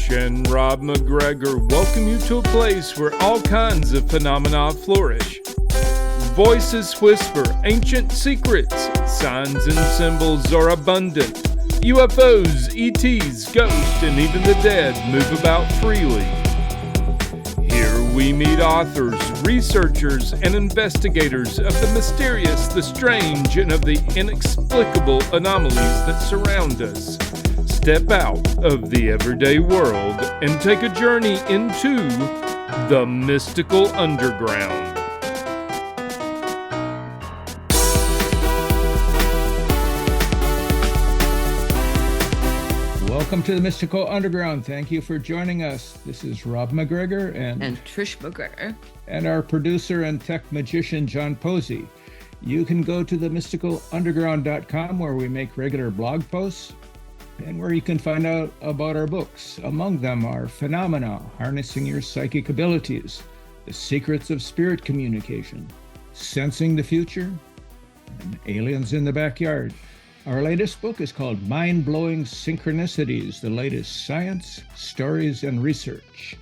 Trish and Rob McGregor welcome you to a place where all kinds of phenomena flourish. Voices whisper ancient secrets, signs and symbols are abundant. UFOs, ETs, ghosts, and even the dead move about freely. Here we meet authors, researchers, and investigators of the mysterious, the strange, and of the inexplicable anomalies that surround us. Step out of the everyday world and take a journey into the mystical underground. Welcome to the Mystical Underground. Thank you for joining us. This is Rob McGregor and Trish McGregor. And our producer and tech magician, John Posey. You can go to themysticalunderground.com where we make regular blog posts and where you can find out about our books. Among them are Phenomena, Harnessing Your Psychic Abilities, The Secrets of Spirit Communication, Sensing the Future, and Aliens in the Backyard. Our latest book is called Mind-Blowing Synchronicities, the latest science, stories, and research.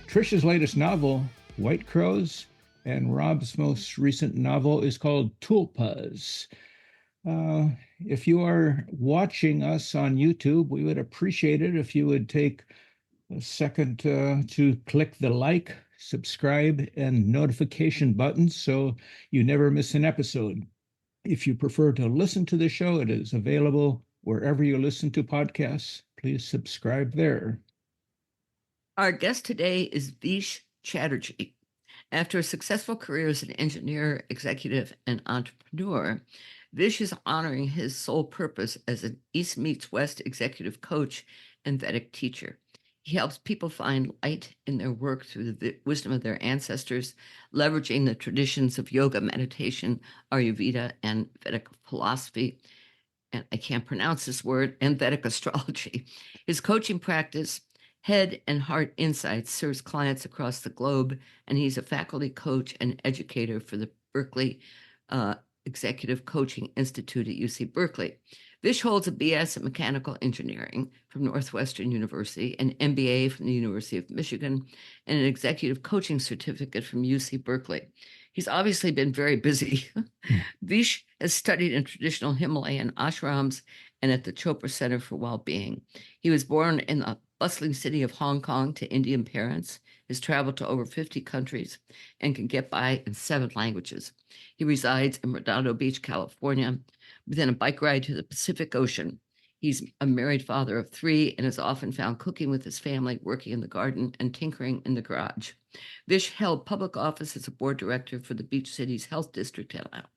Trish's latest novel, White Crows, and Rob's most recent novel is called Tulpas. If you are watching us on YouTube, we would appreciate it if you would take a second to click the like, subscribe, and notification buttons so you never miss an episode. If you prefer to listen to the show, it is available wherever you listen to podcasts. Please subscribe there. Our guest today is Vish Chatterji. After a successful career as an engineer, executive, and entrepreneur, Vish is honoring his sole purpose as an East meets West executive coach and Vedic teacher. He helps people find light in their work through the wisdom of their ancestors, leveraging the traditions of yoga, meditation, Ayurveda, and Vedic philosophy, and I can't pronounce this word, and Vedic astrology. His coaching practice, Head and Heart Insights, serves clients across the globe, and he's a faculty coach and educator for the Berkeley Executive Coaching Institute at UC Berkeley. Vish holds a BS in Mechanical Engineering from Northwestern University, an MBA from the University of Michigan, and an Executive Coaching Certificate from UC Berkeley. He's obviously been very busy. Vish has studied in traditional Himalayan ashrams and at the Chopra Center for Wellbeing. He was born in the bustling city of Hong Kong to Indian parents, has traveled to over 50 countries, and can get by in 7 languages. He resides in Redondo Beach, California, within a bike ride to the Pacific Ocean. He's a married father of 3 and is often found cooking with his family, working in the garden, and tinkering in the garage. Vish held public office as a board director for the Beach Cities Health District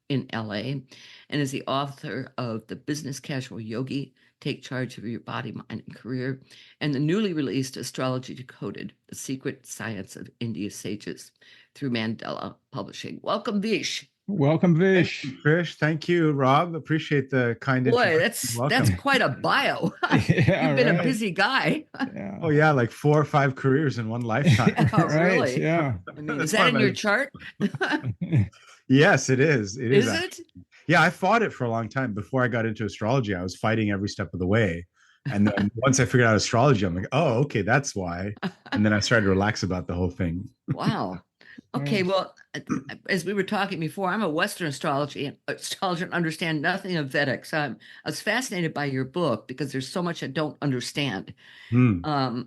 in LA, and is the author of The Business Casual Yogi, Take Charge of Your Body, Mind, and Career, and the newly released Astrology Decoded, The Secret Science of India's Sages, through Mandela Publishing. Welcome, Vish. Welcome, Vish. Thank you, Trish. Thank you, Rob. Appreciate the kind introduction. Boy, that's quite a bio. Yeah, You've been right. a busy guy. Yeah. Oh yeah, like 4 or 5 careers in one lifetime. Oh, Right, really? yeah. I mean, is That's that part in of your my- chart? Yes, it is. It is. Is actually. it? Yeah, I fought it for a long time. Before I got into astrology, I was fighting every step of the way. And then once I figured out astrology, I'm like, oh, okay, that's why. And then I started to relax about the whole thing. Wow. Okay, well, as we were talking before, I'm a Western astrologer and understand nothing of Vedic. So I was fascinated by your book because there's so much I don't understand. Hmm.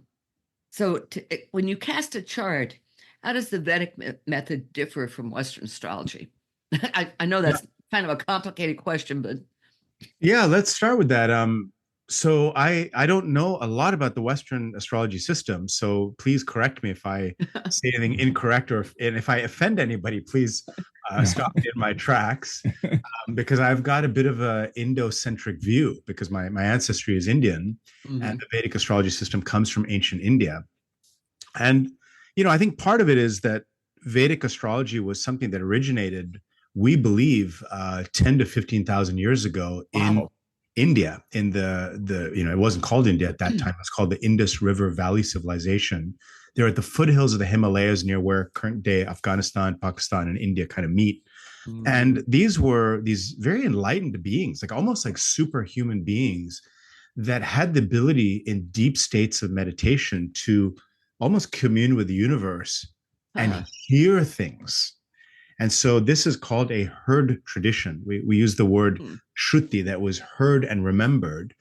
So when you cast a chart, how does the Vedic method differ from Western astrology? I know that's kind of a complicated question, but Yeah, let's start with that. So I don't know a lot about the Western astrology system, so please correct me if I say anything incorrect, and if I offend anybody, please stop me in my tracks, because I've got a bit of a Indo-centric view because my ancestry is Indian, and the Vedic astrology system comes from ancient India. And I think part of it is that Vedic astrology was something that originated, we believe, 10 to 15,000 years ago in India, in the it wasn't called India at that time. It was called the Indus River Valley Civilization. They're at the foothills of the Himalayas near where current day Afghanistan, Pakistan, and India kind of meet. And these were these very enlightened beings, like almost like superhuman beings that had the ability in deep states of meditation to almost commune with the universe and hear things. And so this is called a heard tradition. We use the word shruti, that was heard and remembered.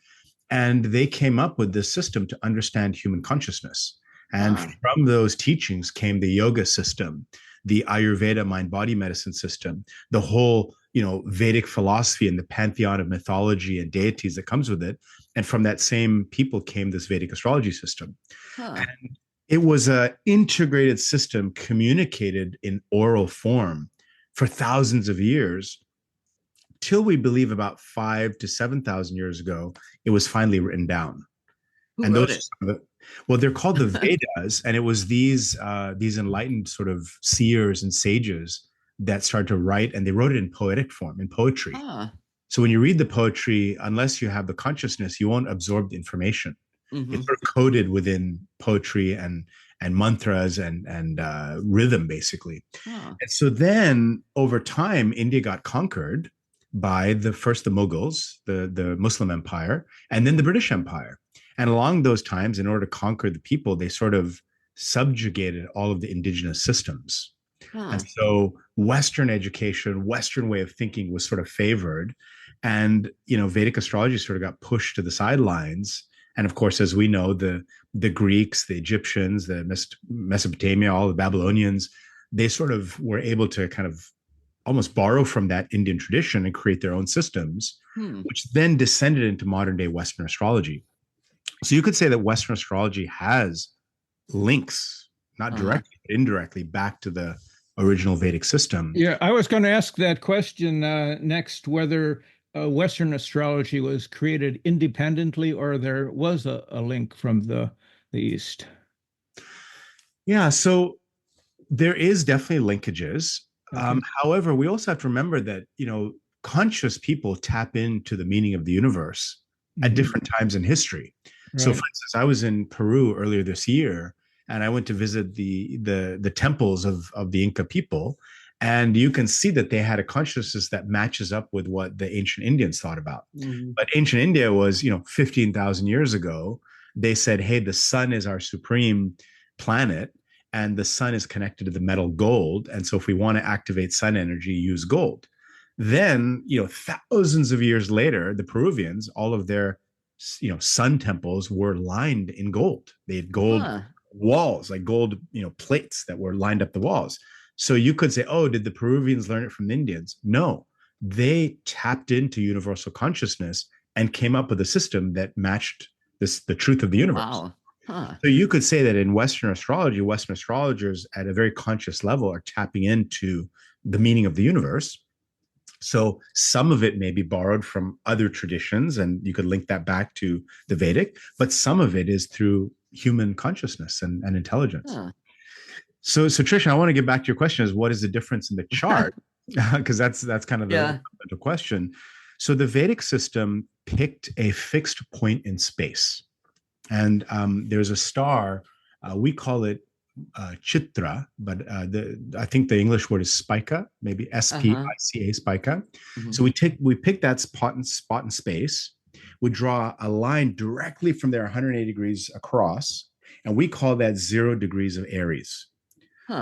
And they came up with this system to understand human consciousness. And from those teachings came the yoga system, the Ayurveda mind-body medicine system, the whole, Vedic philosophy and the pantheon of mythology and deities that comes with it. And from that same people came this Vedic astrology system. And it was an integrated system communicated in oral form for thousands of years, till we believe about 5,000 to 7,000 years ago, it was finally written down. Who wrote it? Well, they're called the Vedas, and it was these enlightened sort of seers and sages that started to write, and they wrote it in poetic form, in poetry. So when you read the poetry, unless you have the consciousness, you won't absorb the information. It's sort of coded within poetry and mantras and rhythm, basically. And so then over time, India got conquered by the Mughals, the Muslim Empire, and then the British Empire. And along those times, in order to conquer the people, they sort of subjugated all of the indigenous systems. And so Western education, Western way of thinking was sort of favored. And, Vedic astrology sort of got pushed to the sidelines. And of course, as we know, the Greeks, the Egyptians, the Mesopotamia, all the Babylonians, they sort of were able to kind of almost borrow from that Indian tradition and create their own systems, which then descended into modern day Western astrology. So you could say that Western astrology has links, not directly, but indirectly, back to the original Vedic system. Yeah, I was going to ask that question next, whether Western astrology was created independently or there was a link from the East. Yeah, so there is definitely linkages. However, we also have to remember that, conscious people tap into the meaning of the universe at different times in history. Right. So for instance, I was in Peru earlier this year, and I went to visit the temples of the Inca people. And you can see that they had a consciousness that matches up with what the ancient Indians thought about. But ancient India was, 15,000 years ago. They said, hey, the sun is our supreme planet, and the sun is connected to the metal gold. And so if we want to activate sun energy, use gold. Then, thousands of years later, the Peruvians, all of their, sun temples were lined in gold. They had gold walls, like gold, plates that were lined up the walls. So you could say, oh, did the Peruvians learn it from the Indians? No, they tapped into universal consciousness and came up with a system that matched the truth of the universe. Wow. So you could say that in Western astrology, Western astrologers at a very conscious level are tapping into the meaning of the universe. So some of it may be borrowed from other traditions, and you could link that back to the Vedic, but some of it is through human consciousness and intelligence. So Trish, I want to get back to your question: is what is the difference in the chart? Because that's kind of the question. So the Vedic system picked a fixed point in space, and there's a star. We call it Chitra, but I think the English word is Spica, maybe Spica, Spica. So we pick that spot in space. We draw a line directly from there, 180 degrees across, and we call that 0 degrees of Aries.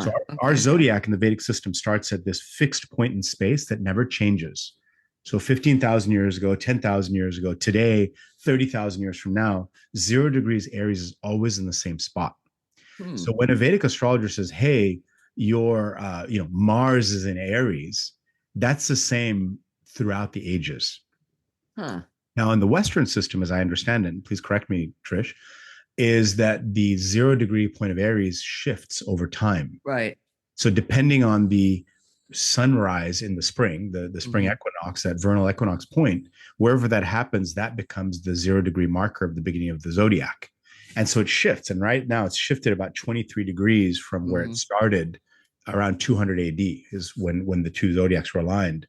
So our zodiac in the Vedic system starts at this fixed point in space that never changes. So 15,000 years ago, 10,000 years ago, today, 30,000 years from now, 0 degrees Aries is always in the same spot. So when a Vedic astrologer says, hey, your Mars is in Aries, that's the same throughout the ages. Now, in the Western system, as I understand it, and please correct me, Trish, is that the 0 degree point of Aries shifts over time. Right. So depending on the sunrise in the spring, the spring equinox, that vernal equinox point, wherever that happens, that becomes the 0 degree marker of the beginning of the zodiac. And so it shifts. And right now it's shifted about 23 degrees from where it started around 200 AD is when the two zodiacs were aligned.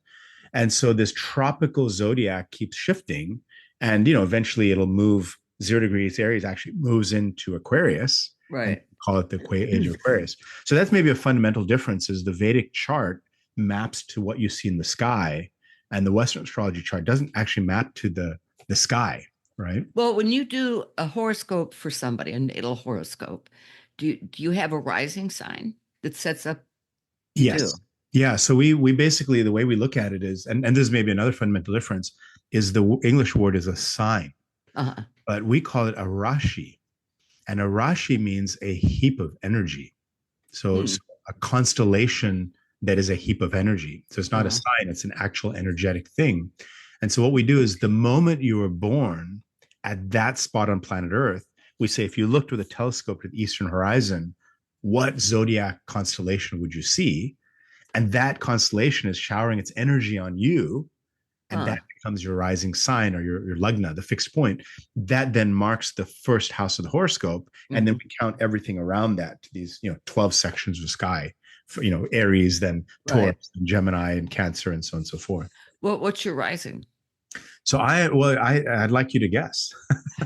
And so this tropical zodiac keeps shifting, and, eventually it'll move 0 degrees Aries actually moves into Aquarius. Right. Call it the age of Aquarius. So that's maybe a fundamental difference, is the Vedic chart maps to what you see in the sky, and the Western astrology chart doesn't actually map to the sky, right? Well, when you do a horoscope for somebody, a natal horoscope, do you have a rising sign that sets up? You Yes. do. Yeah. So we basically, the way we look at it is, and this is maybe another fundamental difference, is the English word is a sign, Uh-huh. but we call it a rashi. And a rashi means a heap of energy. So, Hmm. so a constellation that is a heap of energy. So it's not a Uh-huh. sign, it's an actual energetic thing. And so what we do is the moment you were born at that spot on planet Earth, we say, if you looked with a telescope to the eastern horizon, what zodiac constellation would you see? And that constellation is showering its energy on you, and that becomes your rising sign or your lagna, the fixed point. That then marks the first house of the horoscope, and then we count everything around that to these 12 sections of sky, for, Aries, then Taurus, Right. and Gemini, and Cancer, and so on and so forth. Well, what's your rising? So I'd like you to guess.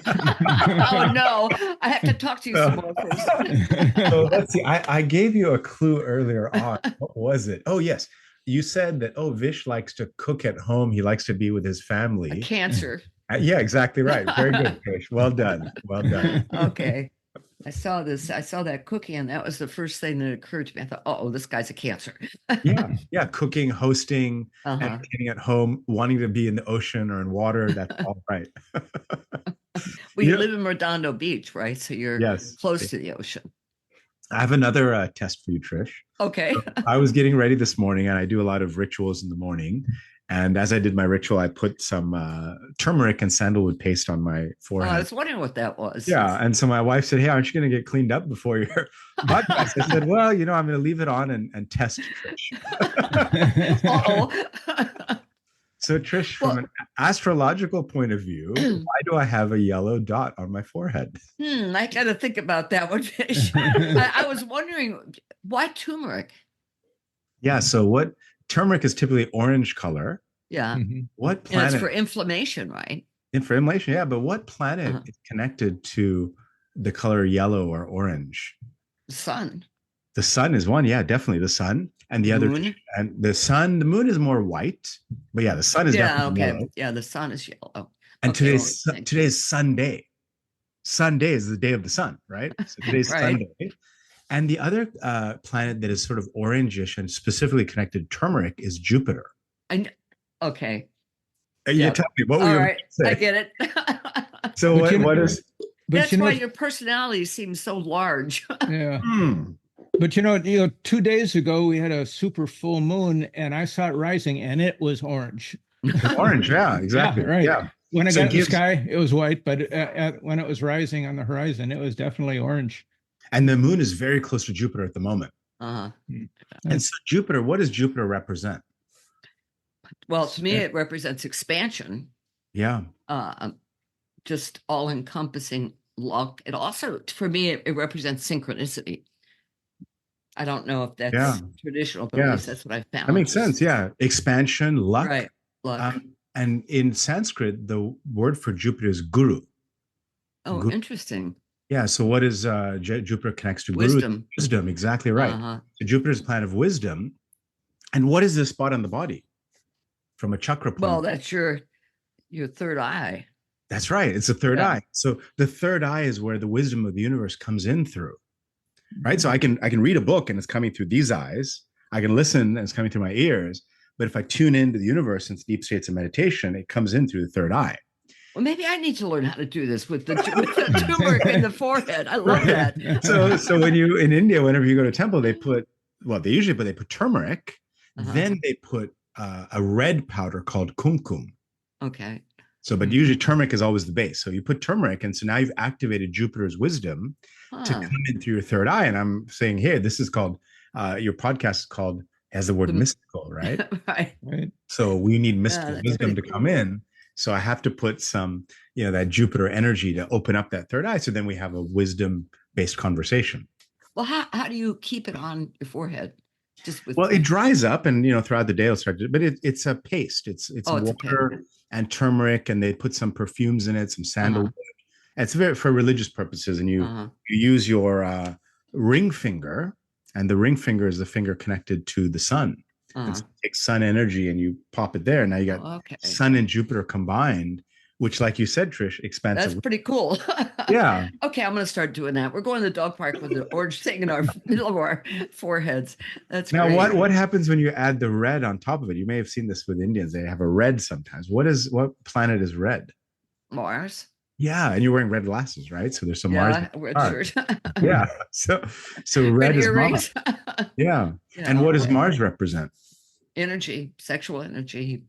Oh no, I have to talk to you some more first. So let's see. I gave you a clue earlier on. What was it? Oh yes, you said that. Oh, Vish likes to cook at home. He likes to be with his family. A Cancer. Yeah, exactly right. Very good, Trish. Well done. Well done. Okay. I saw that cookie, and that was the first thing that occurred to me. I thought, oh, this guy's a Cancer. Yeah. Cooking, hosting, entertaining at home, wanting to be in the ocean or in water. That's all right. Well, you live in Redondo Beach, right? So you're close to the ocean. I have another test for you, Trish. Okay. So I was getting ready this morning, and I do a lot of rituals in the morning. And as I did my ritual, I put some turmeric and sandalwood paste on my forehead. I was wondering what that was. Yeah. And so my wife said, hey, aren't you going to get cleaned up before your podcast? I said, well, I'm going to leave it on and test Trish. Uh-oh. So Trish, from an astrological point of view, why do I have a yellow dot on my forehead? I got to think about that one, Vish. I was wondering, why turmeric? Yeah. So turmeric is typically orange color. Yeah. What planet? And it's for inflammation, right? Inflammation, yeah. But what planet is connected to the color yellow or orange? The sun. The sun is one, yeah, definitely the sun. And the other, and the moon is more white, but yeah, the sun is definitely yellow. Yeah, the sun is yellow. And today's Sunday. Sunday is the day of the sun, right? So today's Sunday. And the other planet that is sort of orangish and specifically connected to turmeric is Jupiter. Okay. You tell me, what were you right, say? I get it. So what is? That's why your personality seems so large. Yeah. But 2 days ago we had a super full moon, and I saw it rising, and it was orange. Orange, yeah, exactly. Yeah, right. Yeah. When I got in the sky, it was white, but when it was rising on the horizon, it was definitely orange. And the moon is very close to Jupiter at the moment. And so Jupiter, what does Jupiter represent? Well, to me, it represents expansion. Yeah. Just all-encompassing luck. It also, for me, it represents synchronicity. I don't know if that's traditional, but at least that's what I found. That makes sense. Yeah. Expansion, luck. Right. Luck. And in Sanskrit, the word for Jupiter is guru. Oh, guru. Interesting. Yeah. So what is Jupiter connects to? Wisdom. Guru? Wisdom. Exactly right. So Jupiter is a planet of wisdom. And what is this spot on the body from a chakra point? Well, that's your third eye. That's right. It's the third eye. So the third eye is where the wisdom of the universe comes in through. Right. So I can read a book and it's coming through these eyes. I can listen and it's coming through my ears. But if I tune into the universe in deep states of meditation, it comes in through the third eye. Well, maybe I need to learn how to do this with the turmeric in the forehead. I love that. So when you in India, whenever you go to a temple, they put turmeric. Then they put a red powder called kumkum. Okay. So, but usually turmeric is always the base. So you put turmeric, and so now you've activated Jupiter's wisdom to come in through your third eye. And I'm saying, hey, this is called your podcast is called has the word mystical, right? Right. So we need mystical wisdom to come in. So I have to put some, that Jupiter energy to open up that third eye. So then we have a wisdom-based conversation. Well, how do you keep it on your forehead? It dries up, and throughout the day it'll start to, but it's a paste. It's water and turmeric, and they put some perfumes in it, some sandalwood. It's very for religious purposes, and you use your ring finger, and the ring finger is the finger connected to the sun. And so you take sun energy and you pop it there. Now you got sun and Jupiter combined which, like you said, Trish, expands. That's pretty cool. Yeah. Okay, I'm going to start doing that. We're going to the dog park with the orange thing in our middle of our foreheads. That's now great. what happens when you add the red on top of it? You may have seen this with Indians. They have a red sometimes. What planet is red? Mars. Yeah, and you're wearing red glasses, right? So there's some Mars. Red shirt. Yeah. So red is Mars. Yeah. And what does Mars represent? Energy, sexual energy,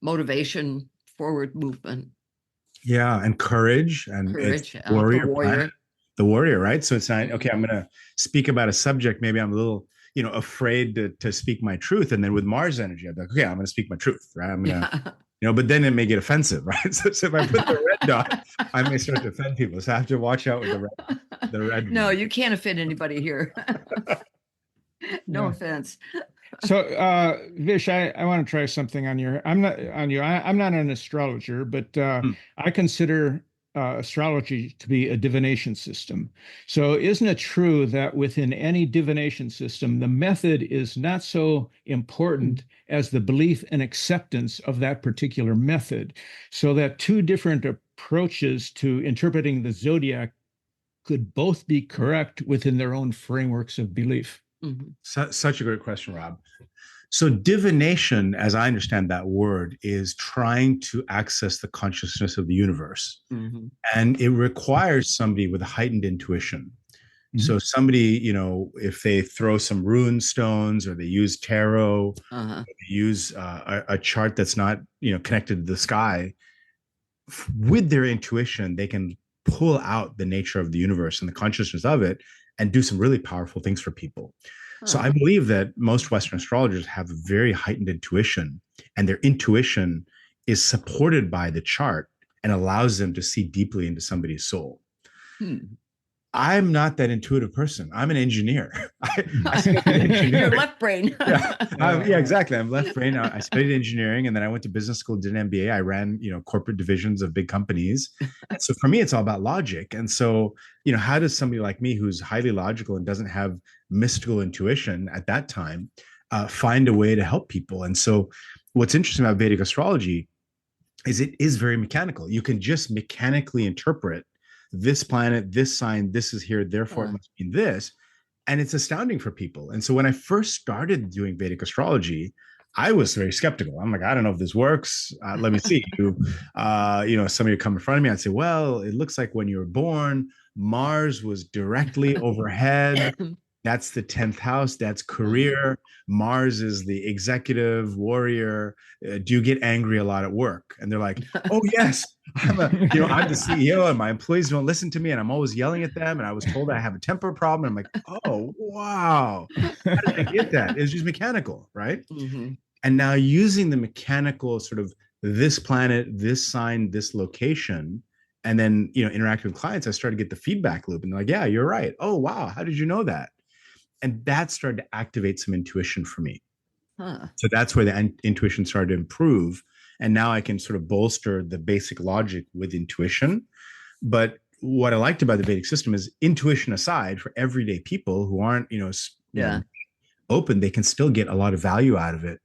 motivation, forward movement. Yeah, and courage and warrior. The warrior, right? So it's not okay. I'm going to speak about a subject. Maybe I'm a little, afraid to speak my truth. And then with Mars energy, I'm like, okay, I'm going to speak my truth, right? I'm going to, but then it may get offensive, right? So if I put the red dot, I may start to offend people. So I have to watch out with the red. No, you can't offend anybody here. No offense. So, Vish, I want to try something on you. I'm not an astrologer, but I consider astrology to be a divination system. So isn't it true that within any divination system, the method is not so important as the belief and acceptance of that particular method? So that two different approaches to interpreting the zodiac could both be correct within their own frameworks of belief. Mm-hmm. Such a great question, Rob. So divination, as I understand that word, is trying to access the consciousness of the universe. Mm-hmm. And it requires somebody with a heightened intuition. Mm-hmm. So somebody, if they throw some rune stones or they use tarot, they use a chart that's not, connected to the sky, with their intuition, they can pull out the nature of the universe and the consciousness of it and do some really powerful things for people. So I believe that most Western astrologers have a very heightened intuition, and their intuition is supported by the chart and allows them to see deeply into somebody's soul. I'm not that intuitive person. I'm an engineer. I studied engineering. You're left brain. Yeah, exactly. I'm left brain. I studied engineering, and then I went to business school, did an MBA. I ran, corporate divisions of big companies. So for me, it's all about logic. And so, how does somebody like me, who's highly logical and doesn't have mystical intuition at that time, find a way to help people? And so, what's interesting about Vedic astrology is it is very mechanical. You can just mechanically interpret this planet, this sign, this is here, therefore it must mean this. And it's astounding for people. And so when I first started doing Vedic astrology, I was very skeptical. I'm like, I don't know if this works. Let me see. Somebody would come in front of me and say, well, it looks like when you were born, Mars was directly overhead. That's the 10th house. That's career. Mars is the executive warrior. Do you get angry a lot at work? And they're like, oh yes, I'm the CEO and my employees don't listen to me. And I'm always yelling at them. And I was told I have a temper problem. And I'm like, oh, wow. How did I get that? It's just mechanical, right? Mm-hmm. And now using the mechanical sort of this planet, this sign, this location, and then, interacting with clients, I started to get the feedback loop. And they're like, yeah, you're right. Oh, wow. How did you know that? And that started to activate some intuition for me. So that's where the intuition started to improve. And now I can sort of bolster the basic logic with intuition. But what I liked about the Vedic system is, intuition aside, for everyday people who aren't, open, they can still get a lot of value out of it,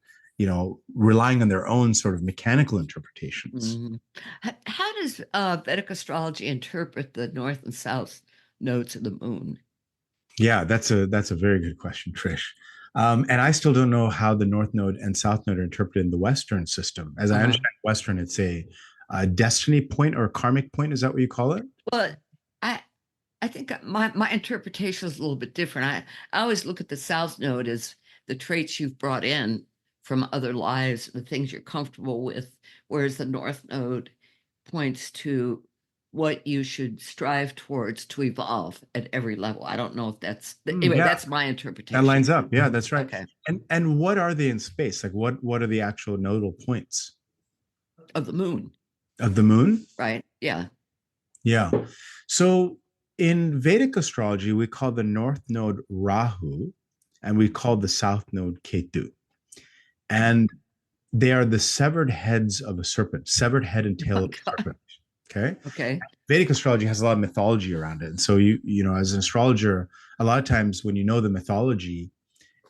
relying on their own sort of mechanical interpretations. Mm-hmm. How does Vedic astrology interpret the north and south nodes of the moon? Yeah, that's a very good question, Trish. And I still don't know how the North Node and South Node are interpreted in the Western system. As I understand Western, it's a destiny point or a karmic point. Is that what you call it? Well, I think my interpretation is a little bit different. I always look at the South Node as the traits you've brought in from other lives, the things you're comfortable with, whereas the North Node points to what you should strive towards to evolve at every level. I don't know if that's that's my interpretation. That lines up. Yeah, that's right. Okay. And what are they in space? Like what are the actual nodal points? Of the moon. Of the moon? Right. Yeah. Yeah. So in Vedic astrology, we call the North Node Rahu, and we call the South Node Ketu. And they are the severed heads of a serpent, severed head and tail of a serpent. Okay. Vedic astrology has a lot of mythology around it. And so as an astrologer, a lot of times when you know the mythology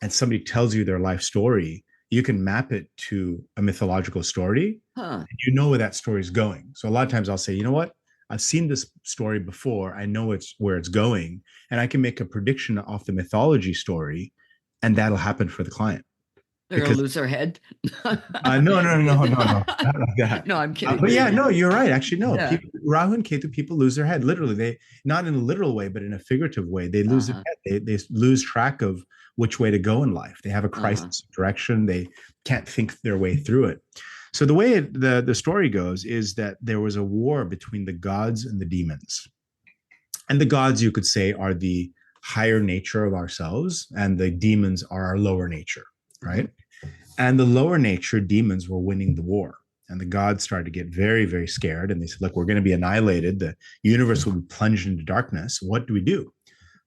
and somebody tells you their life story, you can map it to a mythological story. Huh. And you know where that story is going. So a lot of times I'll say, you know what? I've seen this story before. I know it's where it's going, and I can make a prediction off the mythology story, and that'll happen for the client. They're going to lose their head. No, not like that. No, I'm kidding. But yeah, no, you're right. Actually, no. Yeah. Rahu and Ketu, people lose their head. Literally, they, not in a literal way, but in a figurative way. They lose their head. They lose track of which way to go in life. They have a crisis of direction. They can't think their way through it. So the way the story goes is that there was a war between the gods and the demons. And the gods, you could say, are the higher nature of ourselves, and the demons are our lower nature, right? And the lower nature demons were winning the war. And the gods started to get very, very scared. And they said, look, we're going to be annihilated. The universe will be plunged into darkness. What do we do?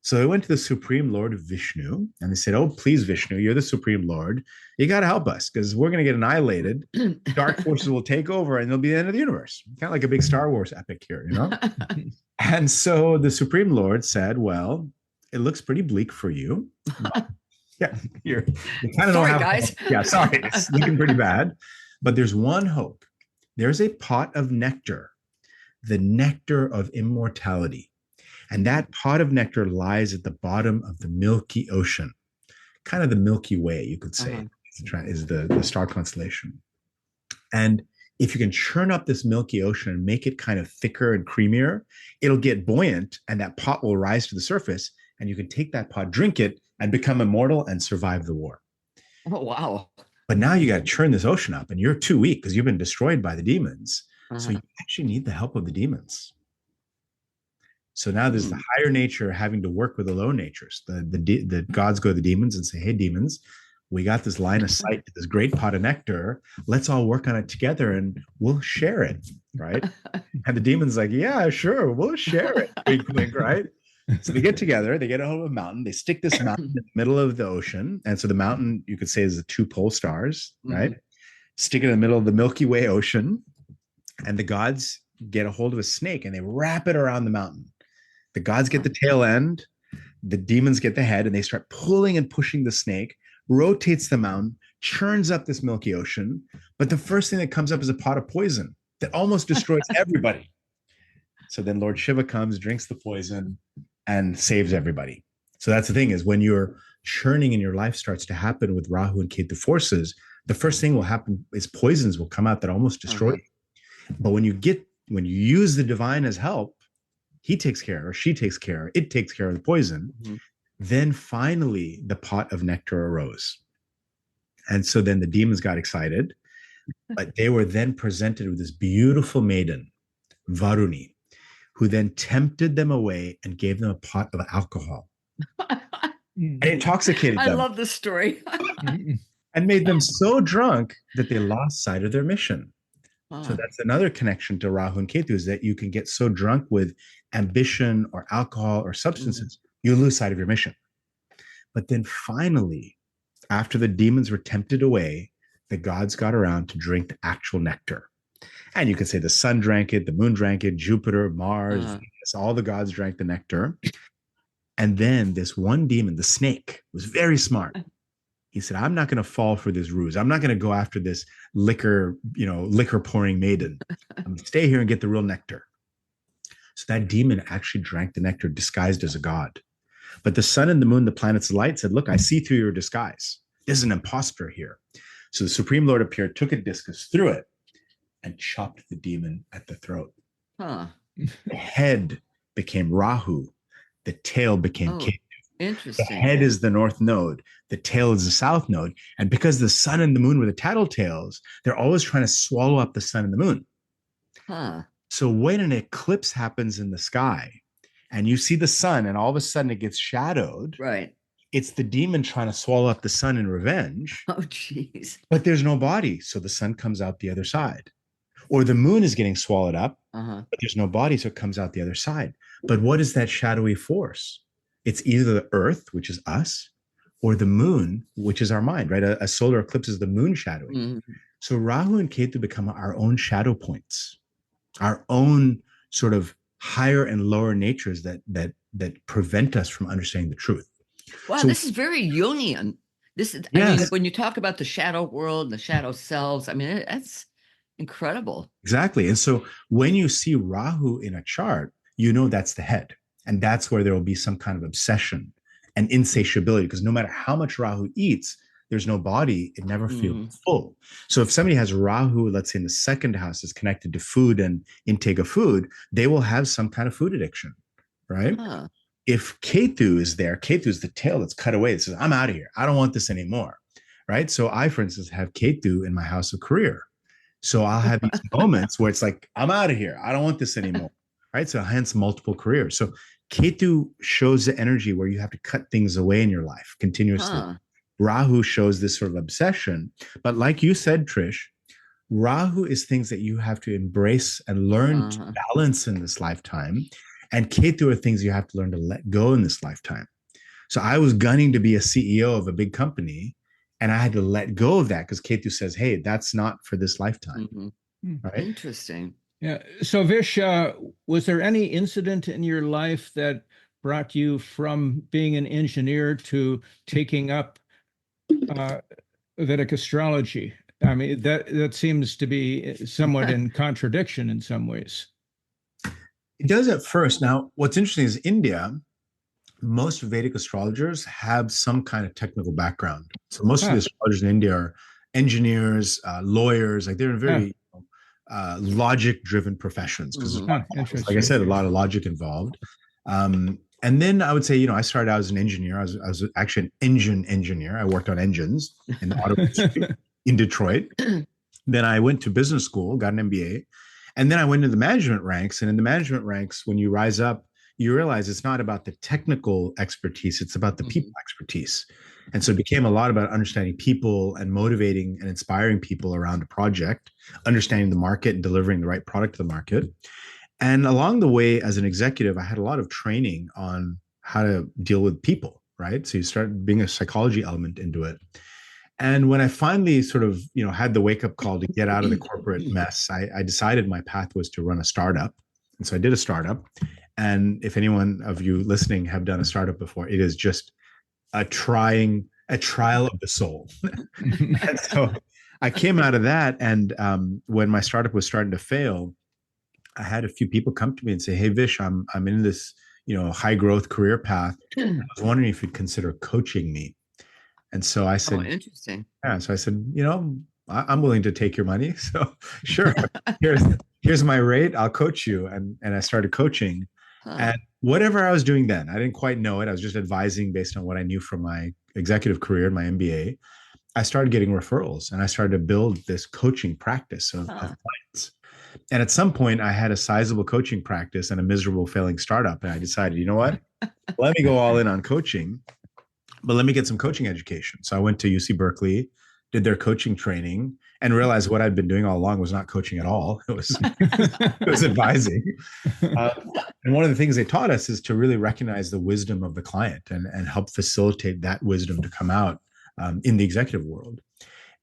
So they went to the Supreme Lord Vishnu, and they said, oh, please, Vishnu, you're the Supreme Lord. You got to help us, because we're going to get annihilated. Dark forces will take over, and it'll be the end of the universe. Kind of like a big Star Wars epic here, you know? And so the Supreme Lord said, well, it looks pretty bleak for you. Yeah, you kind of don't have guys. Hope. Yeah, sorry, it's looking pretty bad. But there's one hope. There's a pot of nectar, the nectar of immortality. And that pot of nectar lies at the bottom of the Milky Ocean, kind of the Milky Way, you could say, is the star constellation. And if you can churn up this Milky Ocean and make it kind of thicker and creamier, it'll get buoyant, and that pot will rise to the surface, and you can take that pot, drink it, and become immortal and survive the war. Oh, wow. But now you got to churn this ocean up, and you're too weak because you've been destroyed by the demons. So you actually need the help of the demons. So now there's the higher nature having to work with the low natures. The gods go to the demons and say, hey, demons, we got this line of sight to this great pot of nectar. Let's all work on it together and we'll share it, right? And the demon's like, yeah, sure, we'll share it. Wink, wink, right? So they get together, they get a hold of a mountain, they stick this mountain in the middle of the ocean. And so the mountain, you could say, is the two pole stars, right? Stick it in the middle of the Milky Way ocean. And the gods get a hold of a snake and they wrap it around the mountain. The gods get the tail end, the demons get the head, and they start pulling and pushing the snake, rotates the mountain, churns up this Milky Ocean. But the first thing that comes up is a pot of poison that almost destroys everybody. So then Lord Shiva comes, drinks the poison, and saves everybody. So that's the thing, is when your churning in your life starts to happen with Rahu and Ketu forces, the first thing will happen is poisons will come out that almost destroy you. But when you use the divine as help, he takes care, or she takes care, it takes care of the poison. Then finally the pot of nectar arose. And so then the demons got excited, but they were then presented with this beautiful maiden, Varuni, who then tempted them away and gave them a pot of alcohol and intoxicated them. I love this story. And made them so drunk that they lost sight of their mission. So that's another connection to Rahu and Ketu, is that you can get so drunk with ambition or alcohol or substances, you lose sight of your mission. But then finally, after the demons were tempted away, the gods got around to drink the actual nectar. And you could say the sun drank it, the moon drank it, Jupiter, Mars, Venus, all the gods drank the nectar. And then this one demon, the snake, was very smart. He said, I'm not going to fall for this ruse. I'm not going to go after this liquor pouring maiden. I'm going to stay here and get the real nectar. So that demon actually drank the nectar disguised as a god. But the sun and the moon, the planets of light, said, look, I see through your disguise. There's an imposter here. So the Supreme Lord appeared, took a discus, threw it, and chopped the demon at the throat. The head became Rahu. The tail became Ketu. Interesting. The head is the north node. The tail is the south node. And because the sun and the moon were the tattletales, they're always trying to swallow up the sun and the moon. So when an eclipse happens in the sky and you see the sun and all of a sudden it gets shadowed, right? It's the demon trying to swallow up the sun in revenge. Oh, geez. But there's no body. So the sun comes out the other side. Or the moon is getting swallowed up, but there's no body. So it comes out the other side. But what is that shadowy force? It's either the earth, which is us, or the moon, which is our mind, right? A solar eclipse is the moon shadowing. So Rahu and Ketu become our own shadow points, our own sort of higher and lower natures that prevent us from understanding the truth. Wow, so, this is very Jungian. This is, I mean, Yes, when you talk about the shadow world and the shadow selves, I mean, that's incredible. exactly. And so when you see Rahu in a chart, you know that's the head. And that's where there will be some kind of obsession and insatiability, because no matter how much Rahu eats, there's no body, it never feels full. So if somebody has Rahu, let's say in the second house, is connected to food and intake of food, they will have some kind of food addiction, right? Huh. If Ketu is there, Ketu is the tail that's cut away. It says, I'm out of here. I don't want this anymore, right? So I, for instance, have Ketu in my house of career. So I'll have these moments where it's like, I'm out of here. I don't want this anymore, right? So hence multiple careers. So Ketu shows the energy where you have to cut things away in your life continuously. Huh. Rahu shows this sort of obsession. But like you said, Trish, Rahu is things that you have to embrace and learn to balance in this lifetime. And Ketu are things you have to learn to let go in this lifetime. So I was gunning to be a CEO of a big company, and I had to let go of that because Ketu says, hey, that's not for this lifetime. Right? Interesting. Yeah. So Vish, was there any incident in your life that brought you from being an engineer to taking up Vedic astrology? I mean, that seems to be somewhat in contradiction in some ways. It does at first. Now, what's interesting is India, most Vedic astrologers have some kind of technical background. So most of the astrologers in India are engineers, lawyers, like they're in very logic-driven professions because like I said, a lot of logic involved. And then I would say, I started out as an engineer. I was actually an engine engineer. I worked on engines in the auto industry in Detroit. Then I went to business school, got an MBA. And then I went into the management ranks. And in the management ranks, when you rise up, you realize it's not about the technical expertise, it's about the people expertise. And so it became a lot about understanding people and motivating and inspiring people around a project, understanding the market and delivering the right product to the market. And along the way, as an executive, I had a lot of training on how to deal with people, right? So you start being a psychology element into it. And when I finally sort of, had the wake-up call to get out of the corporate mess, I decided my path was to run a startup. And so I did a startup. And if anyone of you listening have done a startup before, it is just a trial of the soul. And so I came out of that. And when my startup was starting to fail, I had a few people come to me and say, hey, Vish, I'm in this, high growth career path. I was wondering if you'd consider coaching me. And so I said, interesting. Yeah. So I said, I'm willing to take your money. So sure, here's my rate. I'll coach you. And I started coaching. And whatever I was doing then, I didn't quite know it. I was just advising based on what I knew from my executive career and my MBA. I started getting referrals and I started to build this coaching practice of clients. And at some point I had a sizable coaching practice and a miserable failing startup. And I decided, you know what, let me go all in on coaching, but let me get some coaching education. So I went to UC Berkeley, did their coaching training, and realized what I'd been doing all along was not coaching at all. It was advising. And one of the things they taught us is to really recognize the wisdom of the client and help facilitate that wisdom to come out in the executive world.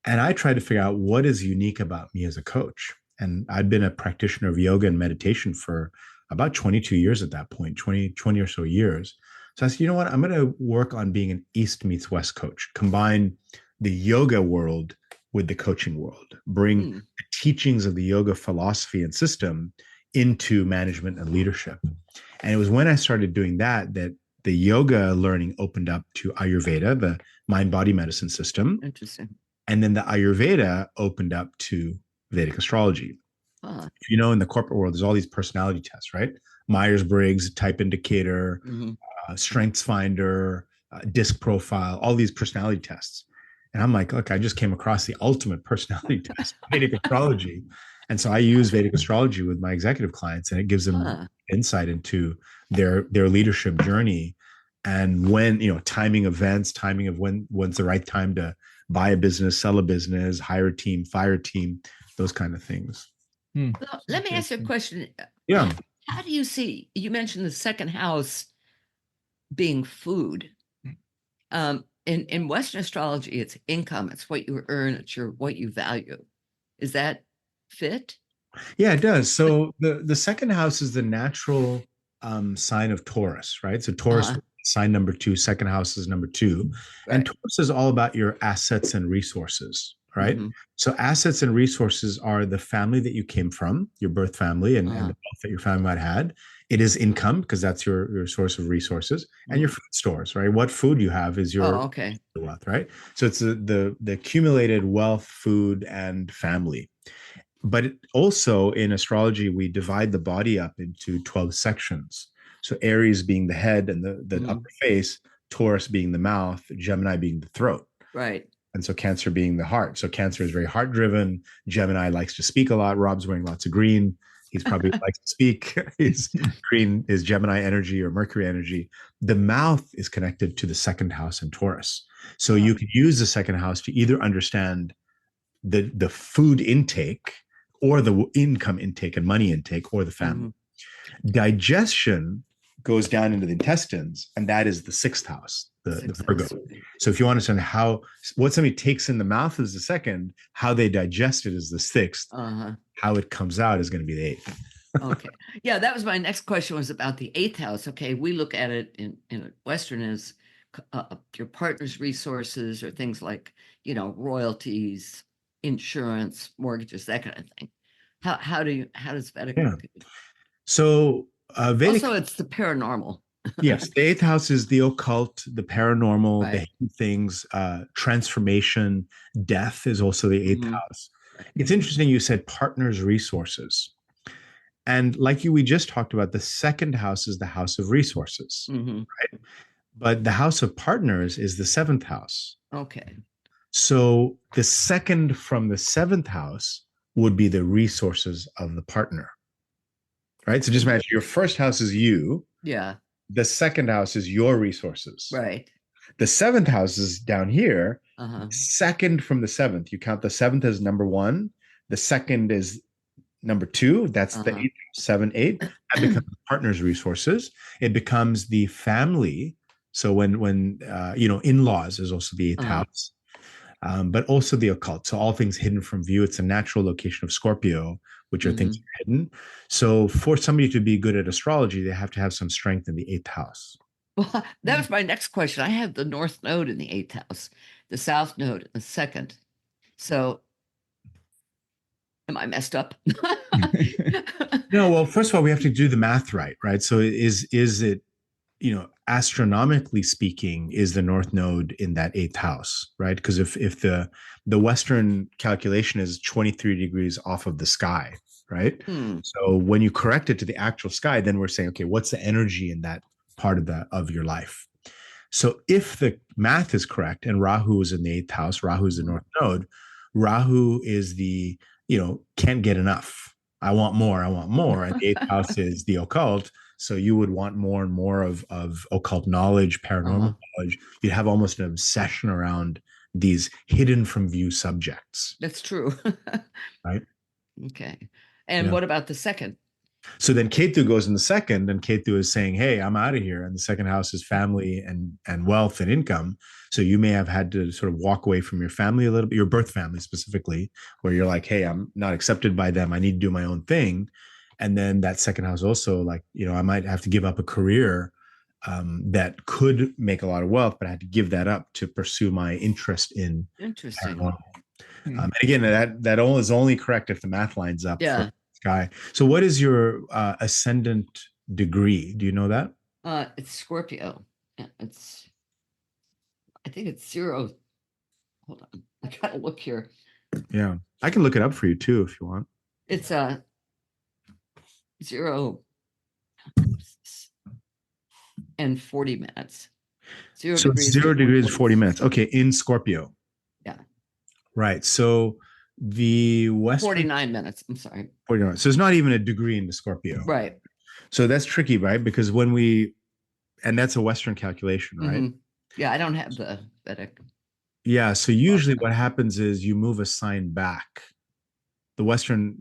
And I tried to figure out what is unique about me as a coach. And I'd been a practitioner of yoga and meditation for about 22 years at that point, 20 or so years. So I said, you know what, I'm going to work on being an East meets West coach, combine the yoga world with the coaching world, bring the teachings of the yoga philosophy and system into management and leadership. And it was when I started doing that the yoga learning opened up to Ayurveda, the mind-body medicine system. Interesting. And then the Ayurveda opened up to Vedic astrology. In the corporate world, there's all these personality tests, right? Myers-Briggs, type indicator, Strengths Finder, disc profile, all these personality tests. And I'm like, look, I just came across the ultimate personality test, Vedic astrology. And so I use Vedic astrology with my executive clients, and it gives them insight into their leadership journey and when, timing events, timing of when's the right time to buy a business, sell a business, hire a team, fire a team, those kind of things. Well, let me ask you a question. Yeah. How do you see, you mentioned the second house being food. In Western astrology, it's income. It's what you earn. It's what you value. Is that fit? Yeah, it does. So the second house is the natural sign of Taurus, right? So Taurus sign number 2, second house is number 2. Right. And Taurus is all about your assets and resources, right? Mm-hmm. So assets and resources are the family that you came from, your birth family, and the wealth that your family might have had. It is income, because that's your source of resources, and your food stores, right? What food you have is your wealth, right? So it's the accumulated wealth, food, and family. But also in astrology, we divide the body up into 12 sections. So Aries being the head and the upper face, Taurus being the mouth, Gemini being the throat. Right. And so Cancer being the heart. So Cancer is very heart driven. Gemini likes to speak a lot. Rob's wearing lots of green. He's probably likes to speak. His green is Gemini energy or Mercury energy. The mouth is connected to the second house in Taurus. So you can use the second house to either understand the food intake or the income intake and money intake or the family. Digestion goes down into the intestines, and that is the sixth house, the Virgo. So if you want to understand what somebody takes in the mouth is the second, how they digest it is the sixth, how it comes out is going to be the eighth. Okay. Yeah, that was my next question, was about the eighth house. Okay, we look at it in Western as your partner's resources, or things like, royalties, insurance, mortgages, that kind of thing. How does Vedic work? So Vedic, also, it's the paranormal. Yes, the eighth house is the occult, the paranormal, the hidden things, transformation, death is also the eighth house. It's interesting you said partners' resources. And like we just talked about, the second house is the house of resources, right? But the house of partners is the seventh house. Okay. So the second from the seventh house would be the resources of the partner, right? So just imagine your first house is you. Yeah. The second house is your resources. Right. The seventh house is down here. Second from the seventh. You count the seventh as number 1. The second is number 2. That's the 8, 7, 8. That becomes the partner's resources. It becomes the family. So when in-laws is also the eighth house. But also the occult. So all things hidden from view. It's a natural location of Scorpio, which are things hidden. So for somebody to be good at astrology, they have to have some strength in the eighth house. Well, that was my next question. I have the north node in the eighth house, the south node in the second. So am I messed up? No, well, first of all, we have to do the math right? So is it, astronomically speaking, is the north node in that eighth house, right? Because if the Western calculation is 23 degrees off of the sky, right? So when you correct it to the actual sky, then we're saying, okay, what's the energy in that part of your life? So if the math is correct, and Rahu is in the eighth house, Rahu is the north node, Rahu is the, can't get enough. I want more. And the eighth house is the occult. So you would want more and more of occult knowledge, paranormal knowledge. You'd have almost an obsession around these hidden from view subjects. That's true. Right? Okay. And what about the second? So then Ketu goes in the second, and Ketu is saying, hey, I'm out of here. And the second house is family and wealth and income. So you may have had to sort of walk away from your family a little bit, your birth family specifically, where you're like, hey, I'm not accepted by them. I need to do my own thing. And then that second house also, like, I might have to give up a career that could make a lot of wealth, but I had to give that up to pursue my interest in paranormal. And again, that is only correct if the math lines up. Yeah. For this guy. So what is your ascendant degree? Do you know that? It's Scorpio. I think it's 0. Hold on. I gotta look here. Yeah. I can look it up for you too, if you want. It's 0 and 40 minutes. 0 so degrees. 0 degrees, 40 minutes. Okay. In Scorpio. Yeah. Right. So the Western 49 minutes. I'm sorry. 49. So it's not even a degree into Scorpio. Right. So that's tricky, right? Because and that's a Western calculation, right? Yeah. I don't have the Vedic. Yeah. So usually what happens is you move a sign back. The Western,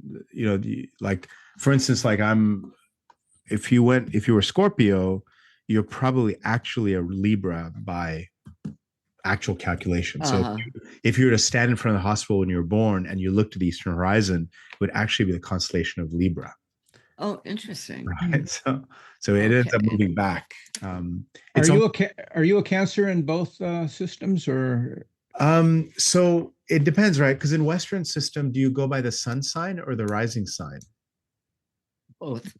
like, for instance, like if you were Scorpio, you're probably actually a Libra by actual calculation. So if you were to stand in front of the hospital when you were born and you looked to the eastern horizon, it would actually be the constellation of Libra. Oh, interesting. right? So it ends up Okay. moving back. Are It's you are you a Cancer in both systems, or so it depends, right? Because in Western system, do you go by the sun sign or the rising sign? Both.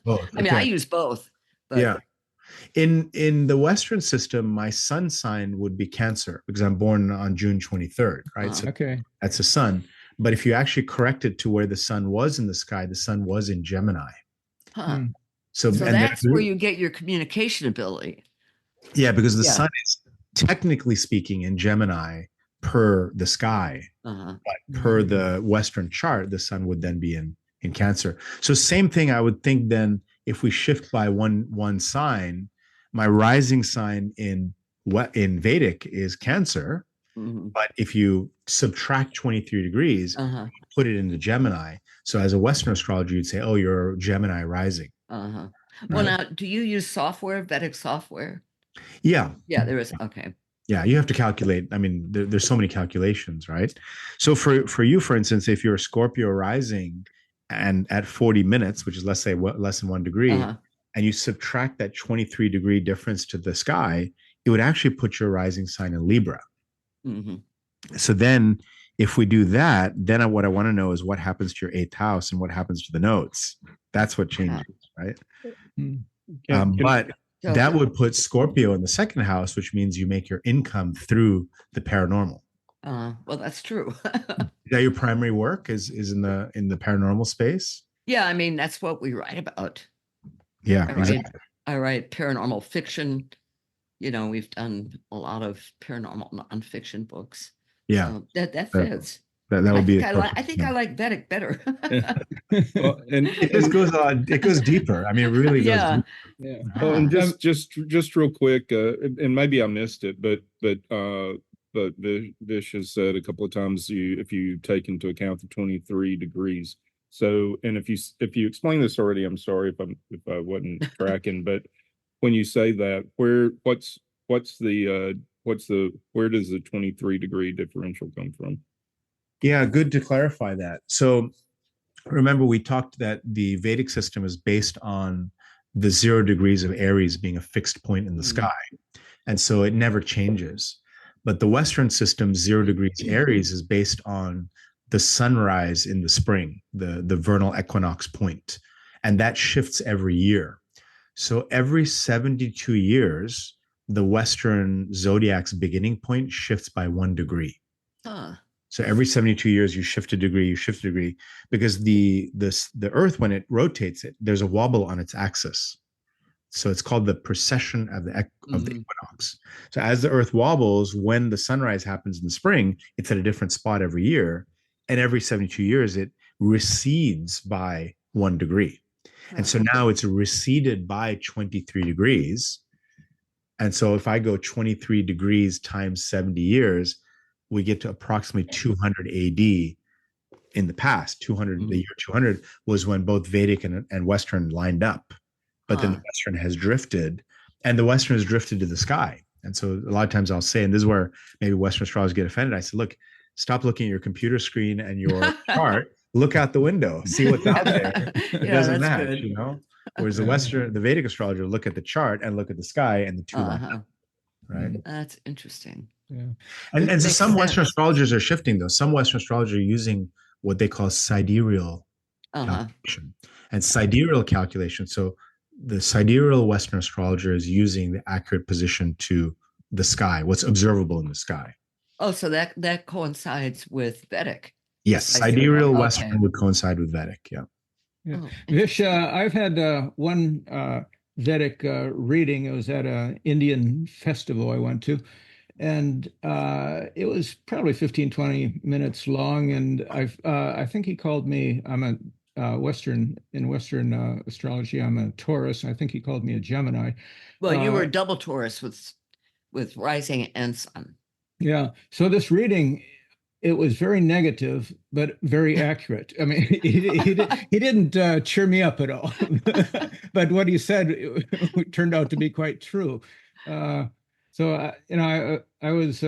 Both. I mean, I Okay. use both, but Yeah. In the Western system, my sun sign would be Cancer because I'm born on June 23rd, right? So okay? that's the sun. But if you actually correct it to where the sun was in the sky, the sun was in Gemini. huh. Hmm. So So and that's where there, you get your communication ability. yeah, because the Yeah. sun is technically speaking in Gemini per the sky, Uh-huh. but per the Western chart, the sun would then be in Cancer. So same thing, I would think then if we shift by one sign, my rising sign in what in Vedic is Cancer, Hmm. but if you subtract 23 degrees, Uh-huh. put it into Gemini. So as a Western astrologer, you'd say, oh, you're Gemini rising. Uh-huh. Well, Right? now, do you use software, Vedic software? Yeah. Yeah, there is. Okay. Yeah, you have to calculate. I mean, there's so many calculations, right? So for you, for instance, if you're a Scorpio rising and at 40 minutes, which is let's say less than 1 degree, Uh-huh. and you subtract that 23-degree difference to the sky, it would actually put your rising sign in Libra. Hmm. So then if we do that, then what I want to know is what happens to your eighth house and what happens to the nodes. That's what changes, right? Hmm. But So, that would put Scorpio in the second house, which means you make your income through the paranormal. well, that's true. Is that your primary work is in the paranormal space? Yeah, I mean, that's what we write about. Yeah, I write, exactly. I write paranormal fiction. You know, we've done a lot of paranormal nonfiction books. Yeah, So that that fits. that I would be think a I like. I perfect. think I like Vedic better. Well, It just goes on. It goes deeper. I mean, it really goes Yeah. deep. Yeah. well, and Ah. just real quick, and maybe I missed it, but Vish has said a couple of times if you take into account the 23 degrees. So, and if you explain this already, I'm sorry if I wasn't tracking, but when you say that, where does the 23-degree differential come from? Yeah, good to clarify that. So remember, we talked that the Vedic system is based on the 0 degrees of Aries being a fixed point in the sky. And so it never changes. But the Western system, 0 degrees Aries, is based on the sunrise in the spring, the vernal equinox point. And that shifts every year. So every 72 years, the Western zodiac's beginning point shifts by 1 degree. Huh. So every 72 years, you shift a degree, because the Earth, when it rotates it, there's a wobble on its axis. So it's called the precession of the equinox. So as the Earth wobbles, when the sunrise happens in the spring, it's at a different spot every year, and every 72 years it recedes by 1 degree. And so now it's receded by 23 degrees. And so if I go 23 degrees times 70 years, we get to approximately 200 AD. In the past, 200, the year 200 was when both Vedic and Western lined up. But then the Western has drifted, and the Western has drifted to the sky. And so a lot of times I'll say, and this is where maybe Western astrologers get offended. I said, look, stop looking at your computer screen and your chart. Look out the window, see what's out there. It doesn't match, Good. you know. Whereas the Vedic astrologer look at the chart and look at the sky, and the two line up, right? That's interesting. Yeah. And so some Western astrologers are shifting, though. Some Western astrologers are using what they call sidereal calculation. And sidereal calculation, so the sidereal Western astrologer is using the accurate position to the sky, what's observable in the sky. Oh, so that coincides with Vedic. Yes, sidereal Western would coincide with Vedic. Yeah. Yeah. Vish, I've had one Vedic reading. It was at an Indian festival I went to, and it was probably 15, 20 minutes long. And I think he called me, I'm a Western astrology, I'm a Taurus. I think he called me a Gemini. Well, you were a double Taurus with rising and sun. Yeah. So this reading, it was very negative, but very accurate. I mean, he didn't cheer me up at all, but what he said it turned out to be quite true. So I was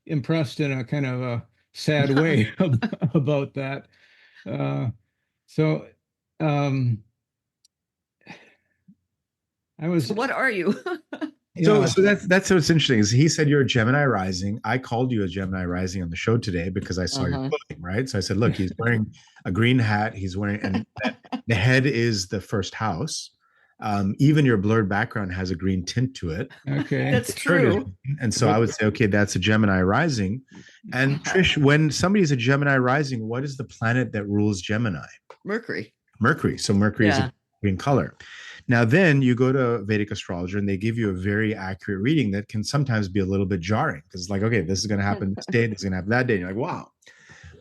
impressed in a kind of a sad way about that. So I was, So what are you? yeah, So that's what's interesting is he said you're a Gemini rising. I called you a Gemini rising on the show today because I saw your Uh-huh. clothing, right? So I said, look, he's wearing a green hat. He's wearing, and the head is the first house. Even your blurred background has a green tint to it. okay. That's The shirt is true. green. And so I would say, okay, that's a Gemini rising. And Wow. Trish, when somebody's a Gemini rising, what is the planet that rules Gemini? Mercury. Mercury. So Mercury is Yeah. a green color. Now, then you go to Vedic Astrology and they give you a very accurate reading that can sometimes be a little bit jarring because it's like, okay, this is going to happen this day, this is going to happen that day. And you're like, wow.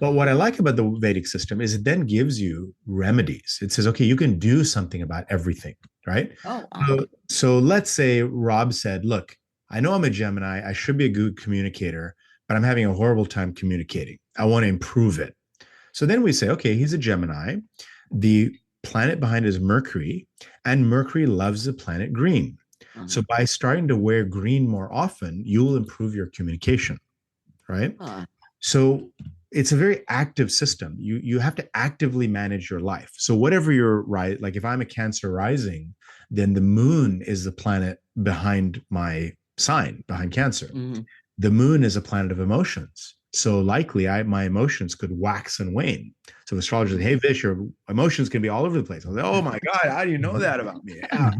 But what I like about the Vedic system is it then gives you remedies. It says, okay, you can do something about everything, right? Oh, wow. So let's say Rob said, look, I know I'm a Gemini. I should be a good communicator, but I'm having a horrible time communicating. I want to improve it. So then we say, okay, he's a Gemini. The planet behind is Mercury, and Mercury loves the planet green. Uh-huh. So by starting to wear green more often, you will improve your communication, right? Huh. So it's a very active system. You have to actively manage your life. So whatever you're right, like if I'm a Cancer rising, then the moon is the planet behind my sign, behind Cancer. Mhm. The moon is a planet of emotions. So likely my emotions could wax and wane. So astrologers say, hey, Vish, your emotions can be all over the place. I was like, oh my God, how do you know that about me? Yeah.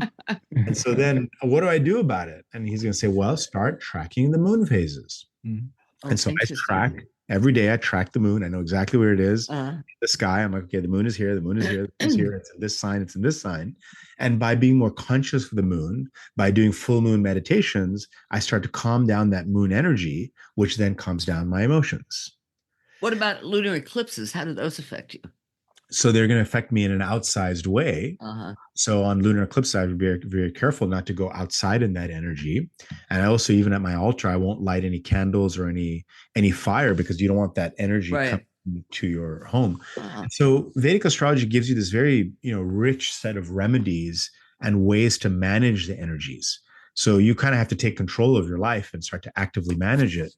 And so then what do I do about it? And he's going to say, well, start tracking the moon phases. Oh, And so I interesting. track every day. I track the moon. I know exactly where it is. Uh, The sky. I'm like, okay, the moon is here. The moon is here. The moon is here. It's in this sign. It's in this sign. And by being more conscious of the moon, by doing full moon meditations, I start to calm down that moon energy, which then calms down my emotions. what about lunar eclipses? How do those affect you? So they're going to affect me in an outsized way. Uh-huh. So on lunar eclipse, I would be very, very careful not to go outside in that energy. And I also, even at my altar, I won't light any candles or any fire because you don't want that energy Right. coming to your home. Uh-huh. So Vedic astrology gives you this very, rich set of remedies and ways to manage the energies. So you kind of have to take control of your life and start to actively manage it.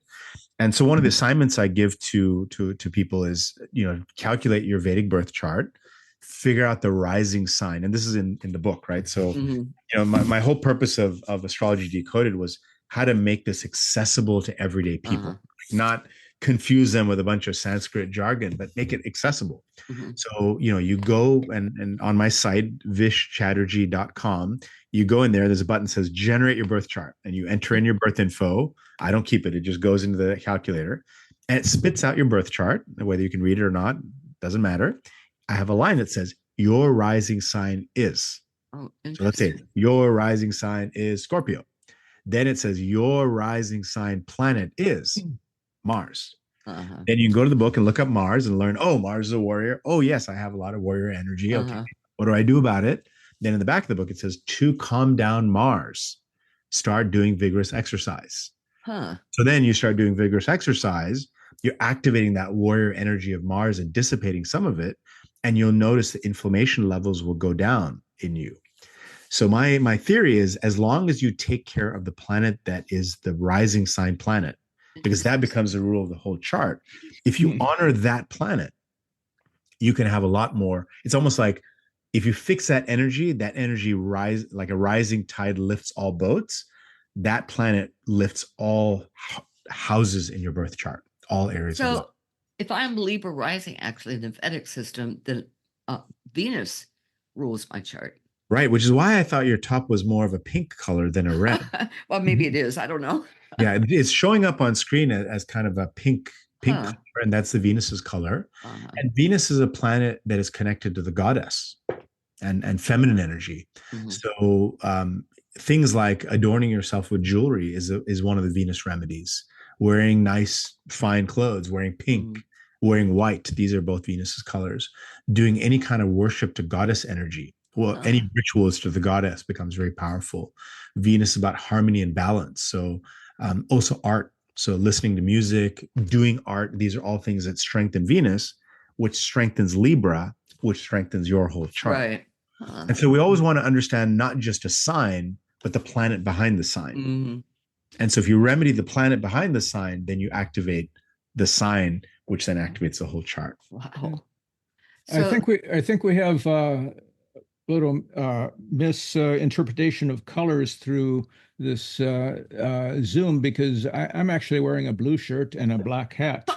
And so one of the assignments I give to people is, calculate your Vedic birth chart, figure out the rising sign. And this is in the book, right? So, Mhm. my whole purpose of Astrology Decoded was how to make this accessible to everyday people, Uh-huh. not confuse them with a bunch of Sanskrit jargon, but make it accessible. Mhm. So, you go and on my site, vishchatterji.com, you go in there, there's a button that says generate your birth chart and you enter in your birth info. I don't keep it. It just goes into the calculator and it spits out your birth chart. Whether you can read it or not, doesn't matter. I have a line that says your rising sign is. Oh, So let's say interesting. your rising sign is Scorpio. Then it says your rising sign planet is Mars. Uh-huh. Then you can go to the book and look up Mars and learn, oh, Mars is a warrior. Oh, yes, I have a lot of warrior energy. Okay. Uh-huh. What do I do about it? Then in the back of the book, it says to calm down Mars, start doing vigorous exercise. Huh. So then you start doing vigorous exercise, you're activating that warrior energy of Mars and dissipating some of it. And you'll notice the inflammation levels will go down in you. So my theory is as long as you take care of the planet that is the rising sign planet, because that becomes the rule of the whole chart. If you honor that planet, you can have a lot more. It's almost like if you fix that energy rise like a rising tide lifts all boats. That planet lifts all houses in your birth chart, all areas of life. So if I'm Libra rising, actually, in the Vedic system, then Venus rules my chart. Right, which is why I thought your top was more of a pink color than a red. Well, maybe it is. I don't know. Yeah, it's showing up on screen as kind of a pink Huh. color, and that's the Venus's color. Uh-huh. And Venus is a planet that is connected to the goddess and feminine energy. Mhm. So things like adorning yourself with jewelry is one of the Venus remedies. Wearing nice, fine clothes, wearing pink, wearing white. These are both Venus's colors. Doing any kind of worship to goddess energy. Well, any rituals to the goddess becomes very powerful. Venus is about harmony and balance. So also art. So listening to music, doing art. These are all things that strengthen Venus, which strengthens Libra, which strengthens your whole chart. Right. And so we always want to understand not just a sign, but the planet behind the sign. Mhm. And so if you remedy the planet behind the sign, then you activate the sign, which then activates the whole chart. Wow. I think we have little misinterpretation of colors through this Zoom, because I'm actually wearing a blue shirt and a black hat.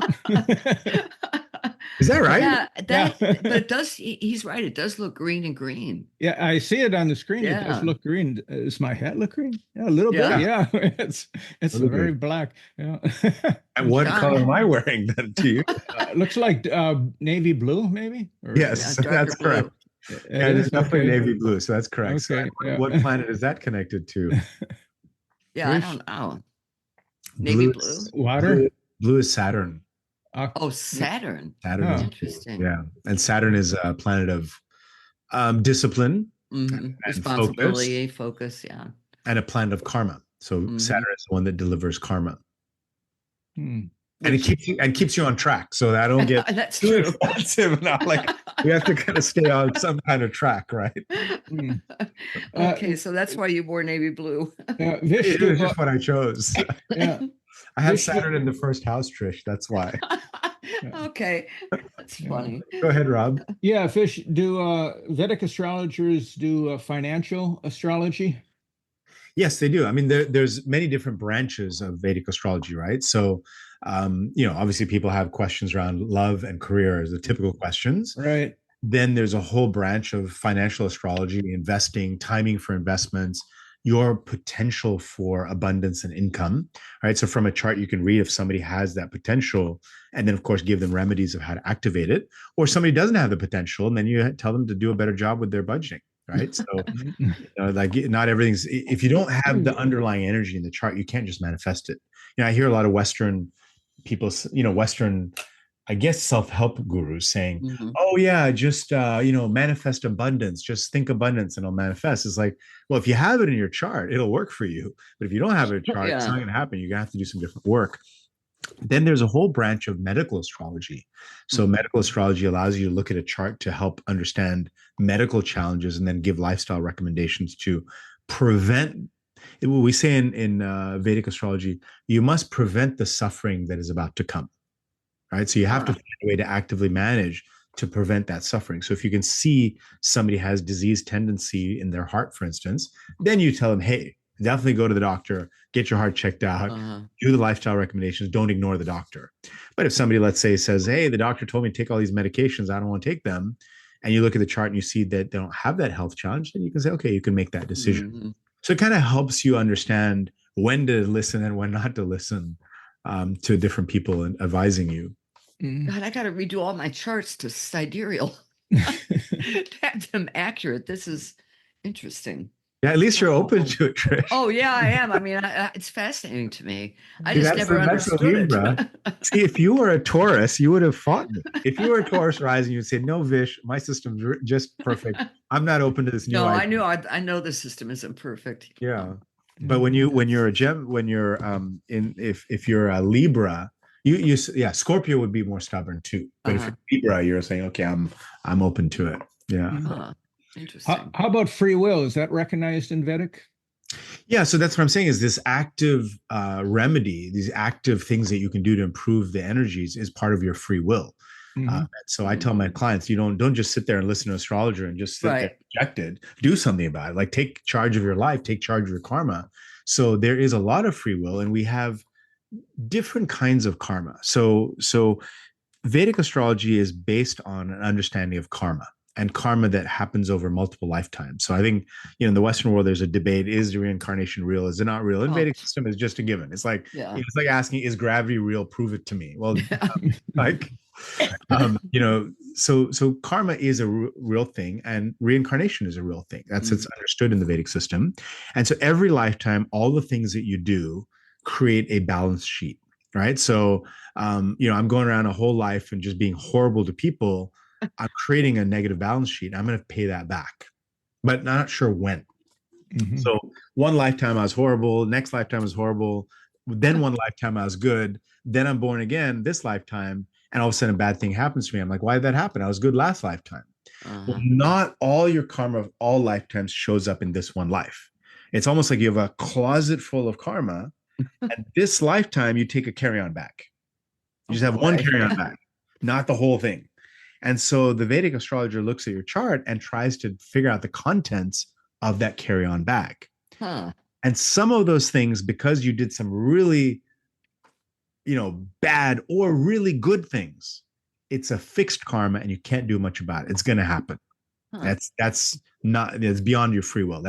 Is that right? Yeah, Yeah. but it does. He's right. It does look green and green. Yeah, I see it on the screen. It Yeah. does look green. Does my hat look green? Yeah, a little Yeah. bit. Yeah, it's Little very bit. black. Yeah. And what John. color am I wearing then to you? Looks like navy blue, maybe. Or- Yes, Yeah, darker that's correct. blue. It And is? it's definitely Okay. navy blue, so that's correct. So Okay, yeah. what planet is that connected to? Yeah, I Trish? don't know. Navy blue. is- Water. Blue is Saturn. Oh, Saturn. Saturn Oh. is Interesting. yeah, and Saturn is a planet of discipline Mhm. and Responsibility, focus. Yeah. and a planet of karma. So Mhm. Saturn is the one that delivers karma, Hmm. and it keeps you on track, so that I don't get That's too true. expensive. Now, like we have to kind of stay on some kind of track, right? Hmm. Okay, so that's why you wore navy blue. Vish, It was just what I chose. yeah. I have Vish, Saturn in the first house, Trish. That's why. Okay, that's funny. Go ahead, Rob. Yeah, Fish, do Vedic astrologers do financial astrology? Yes, they do. I mean, there's many different branches of Vedic astrology, right? So, obviously people have questions around love and career as the typical questions. Right. Then there's a whole branch of financial astrology, investing, timing for investments, your potential for abundance and income, right? So from a chart, you can read if somebody has that potential and then, of course, give them remedies of how to activate it. Or somebody doesn't have the potential and then you tell them to do a better job with their budgeting, right? So, like not everything's, if you don't have the underlying energy in the chart, you can't just manifest it. I hear a lot of Western people, Western, I guess, self-help gurus saying, Mhm. oh yeah, just, manifest abundance, just think abundance and it'll manifest. It's like, well, if you have it in your chart, it'll work for you. But if you don't have it in your chart, it's Yeah. not going to happen. You're going to have to do some different work. Then there's a whole branch of medical astrology. So medical astrology allows you to look at a chart to help understand medical challenges and then give lifestyle recommendations to prevent. We say in Vedic astrology, you must prevent the suffering that is about to come. Right. So you have to find a way to actively manage to prevent that suffering. So if you can see somebody has disease tendency in their heart, for instance, then you tell them, hey, definitely go to the doctor, get your heart checked out, do the lifestyle recommendations, don't ignore the doctor. But if somebody, let's say, says, hey, the doctor told me to take all these medications, I don't want to take them, and you look at the chart and you see that they don't have that health challenge, then you can say, okay, you can make that decision. Mhm. So it kind of helps you understand when to listen and when not to listen to different people and advising you. God, I got to redo all my charts to sidereal to have them accurate. This is interesting. Yeah, at least you're open to it, Trish. Oh yeah, I am. I mean, it's fascinating to me. I See, just that's never that's understood it. Libra. See, if you were a Taurus, you would have fought me. If you were a Taurus rising, you'd say, "No, Vish, my system's just perfect. I'm not open to this new." No, idea." I know the system isn't perfect. Yeah, but when you're a gem, when you're if you're a Libra, Scorpio would be more stubborn too. But if you're Libra, you're saying, "Okay, I'm open to it." Yeah. Huh. Interesting. How about free will? Is that recognized in Vedic? Yeah, so that's what I'm saying is this active remedy, these active things that you can do to improve the energies is part of your free will. So I tell my clients, you don't just sit there and listen to an astrologer and just sit there rejected. Do something about it. Like take charge of your life, take charge of your karma. So there is a lot of free will, and we have different kinds of karma. So Vedic astrology is based on an understanding of karma. And karma that happens over multiple lifetimes. So I think, in the Western world, there's a debate: is the reincarnation real? Is it not real? And Vedic system is just a given. It's like it's like asking, is gravity real? Prove it to me. Well, so karma is a real thing, and reincarnation is a real thing. It's understood in the Vedic system. And so every lifetime, all the things that you do create a balance sheet, right? So I'm going around a whole life and just being horrible to people. I'm creating a negative balance sheet. I'm going to pay that back, but not sure when. So one lifetime I was horrible. Next lifetime I was horrible. Then one lifetime I was good. Then I'm born again this lifetime. And all of a sudden a bad thing happens to me. I'm like, why did that happen? I was good last lifetime. Well, not all your karma of all lifetimes shows up in this one life. It's almost like you have a closet full of karma. And this lifetime you take a carry-on bag. You just have one carry-on bag, not the whole thing. And so the Vedic astrologer looks at your chart and tries to figure out the contents of that carry-on bag. Huh. And some of those things, because you did some really, bad or really good things, it's a fixed karma and you can't do much about it. It's going to happen. Huh. That's beyond your free will.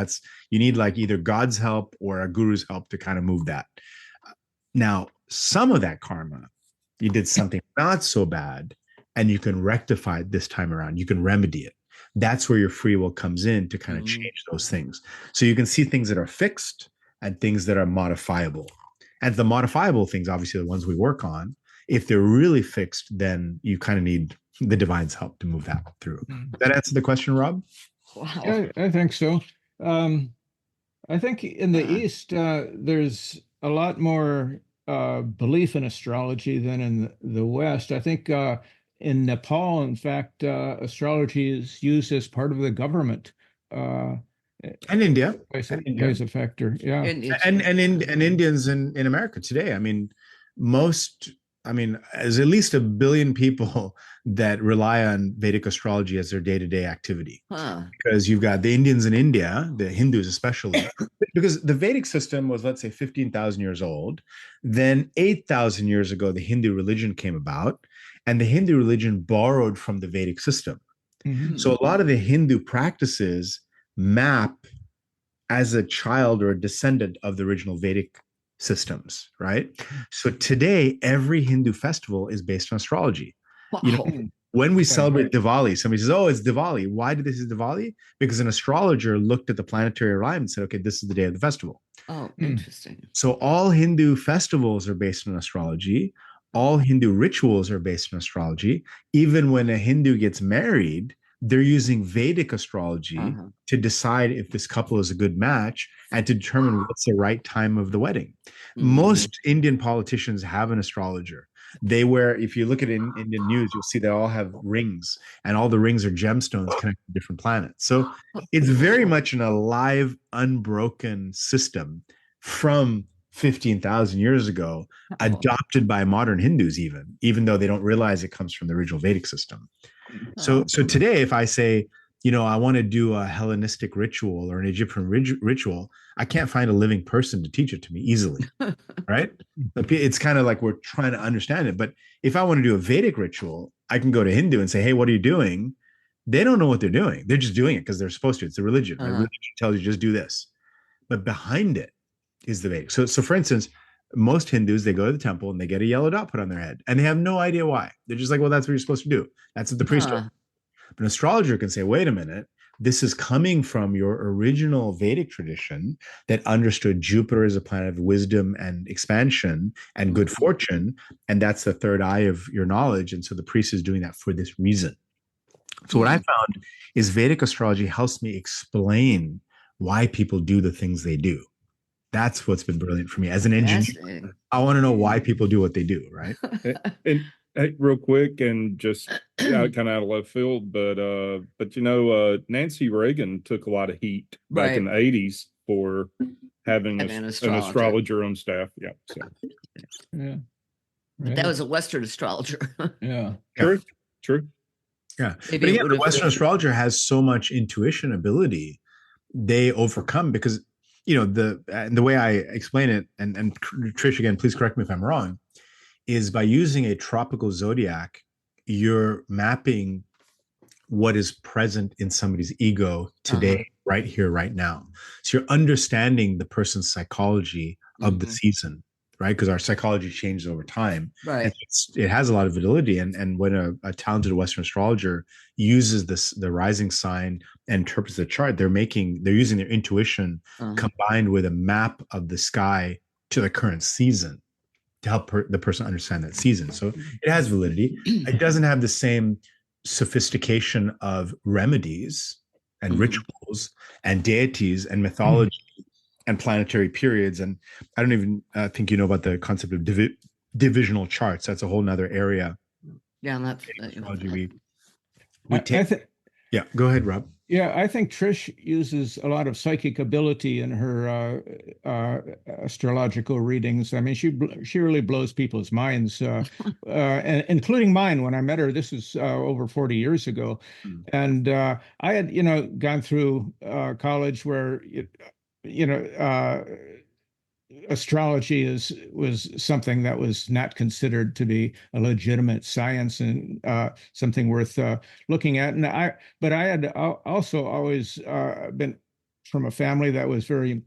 You need like either God's help or a guru's help to kind of move that. Now, some of that karma, you did something not so bad and you can rectify it this time around. You can remedy it. That's where your free will comes in to kind of change those things. So you can see things that are fixed and things that are modifiable. And the modifiable things, obviously, the ones we work on, if they're really fixed, then you kind of need the divine's help to move that through. Does that answer the question, Rob? Wow. Yeah, I think so. I think in the East, there's a lot more belief in astrology than in the West. I think in Nepal, in fact, astrology is used as part of the government. And India. Plays a factor. Yeah. And Indians in America today. I mean, there's at least 1 billion people that rely on Vedic astrology as their day-to-day activity. Because you've got the Indians in India, the Hindus especially, because the Vedic system was, let's say, 15,000 years old. Then 8,000 years ago, the Hindu religion came about, and the Hindu religion borrowed from the Vedic system. Mm-hmm. So a lot of the Hindu practices map as a child or a descendant of the original Vedic systems, right? So today, every Hindu festival is based on astrology. Wow. When we celebrate Diwali, somebody says, oh, it's Diwali. Why did this is Diwali? Because an astrologer looked at the planetary alignment and said, okay, this is the day of the festival. Oh, interesting. So all Hindu festivals are based on astrology. All Hindu rituals are based on astrology. Even when a Hindu gets married, they're using Vedic astrology to decide if this couple is a good match and to determine what's the right time of the wedding. Most Indian politicians have an astrologer. They wear, if you look at Indian news, you'll see they all have rings, and all the rings are gemstones connected to different planets. So it's very much an alive, unbroken system from 15,000 years ago, adopted by modern Hindus, even though they don't realize it comes from the original Vedic system. So today, if I say, I want to do a Hellenistic ritual or an Egyptian ritual, I can't find a living person to teach it to me easily, right? It's kind of like we're trying to understand it. But if I want to do a Vedic ritual, I can go to Hindu and say, hey, what are you doing? They don't know what they're doing. They're just doing it because they're supposed to. It's a religion. Right? Religion tells you just do this. But behind it is the Vedic. So for instance, most Hindus, they go to the temple and they get a yellow dot put on their head and they have no idea why. They're just like, well, that's what you're supposed to do. That's what the priest does. But an astrologer can say, wait a minute, this is coming from your original Vedic tradition that understood Jupiter as a planet of wisdom and expansion and good fortune. And that's the third eye of your knowledge. And so the priest is doing that for this reason. So what I found is Vedic astrology helps me explain why people do the things they do. That's what's been brilliant for me as an engineer. I want to know why people do what they do, right? And hey, real quick, and just kind of out of left field, but Nancy Reagan took a lot of heat back in the 80s for having an astrologer on staff. Yeah. So. Yeah. But that was a Western astrologer. Yeah. True. Yeah. But again, the Western astrologer has so much intuition ability, they overcome because the way I explain it, and Trish, again, please correct me if I'm wrong, is by using a tropical zodiac, you're mapping what is present in somebody's ego today, right here, right now. So you're understanding the person's psychology of the season, right? Because our psychology changes over time. Right. It has a lot of validity. And when a talented Western astrologer uses the rising sign and interprets the chart, they're using their intuition combined with a map of the sky to the current season to help the person understand that season. So it has validity. It doesn't have the same sophistication of remedies and rituals and deities and mythology and planetary periods. And I don't even think you know about the concept of divisional charts. That's a whole nother area. Yeah, Yeah, go ahead, Rob. Yeah, I think Trish uses a lot of psychic ability in her astrological readings. I mean, she really blows people's minds, including mine. When I met her, this is over 40 years ago, Mm. and I had, gone through college where, you know, astrology was something that was not considered to be a legitimate science and something worth looking at. But I had also always been from a family that was very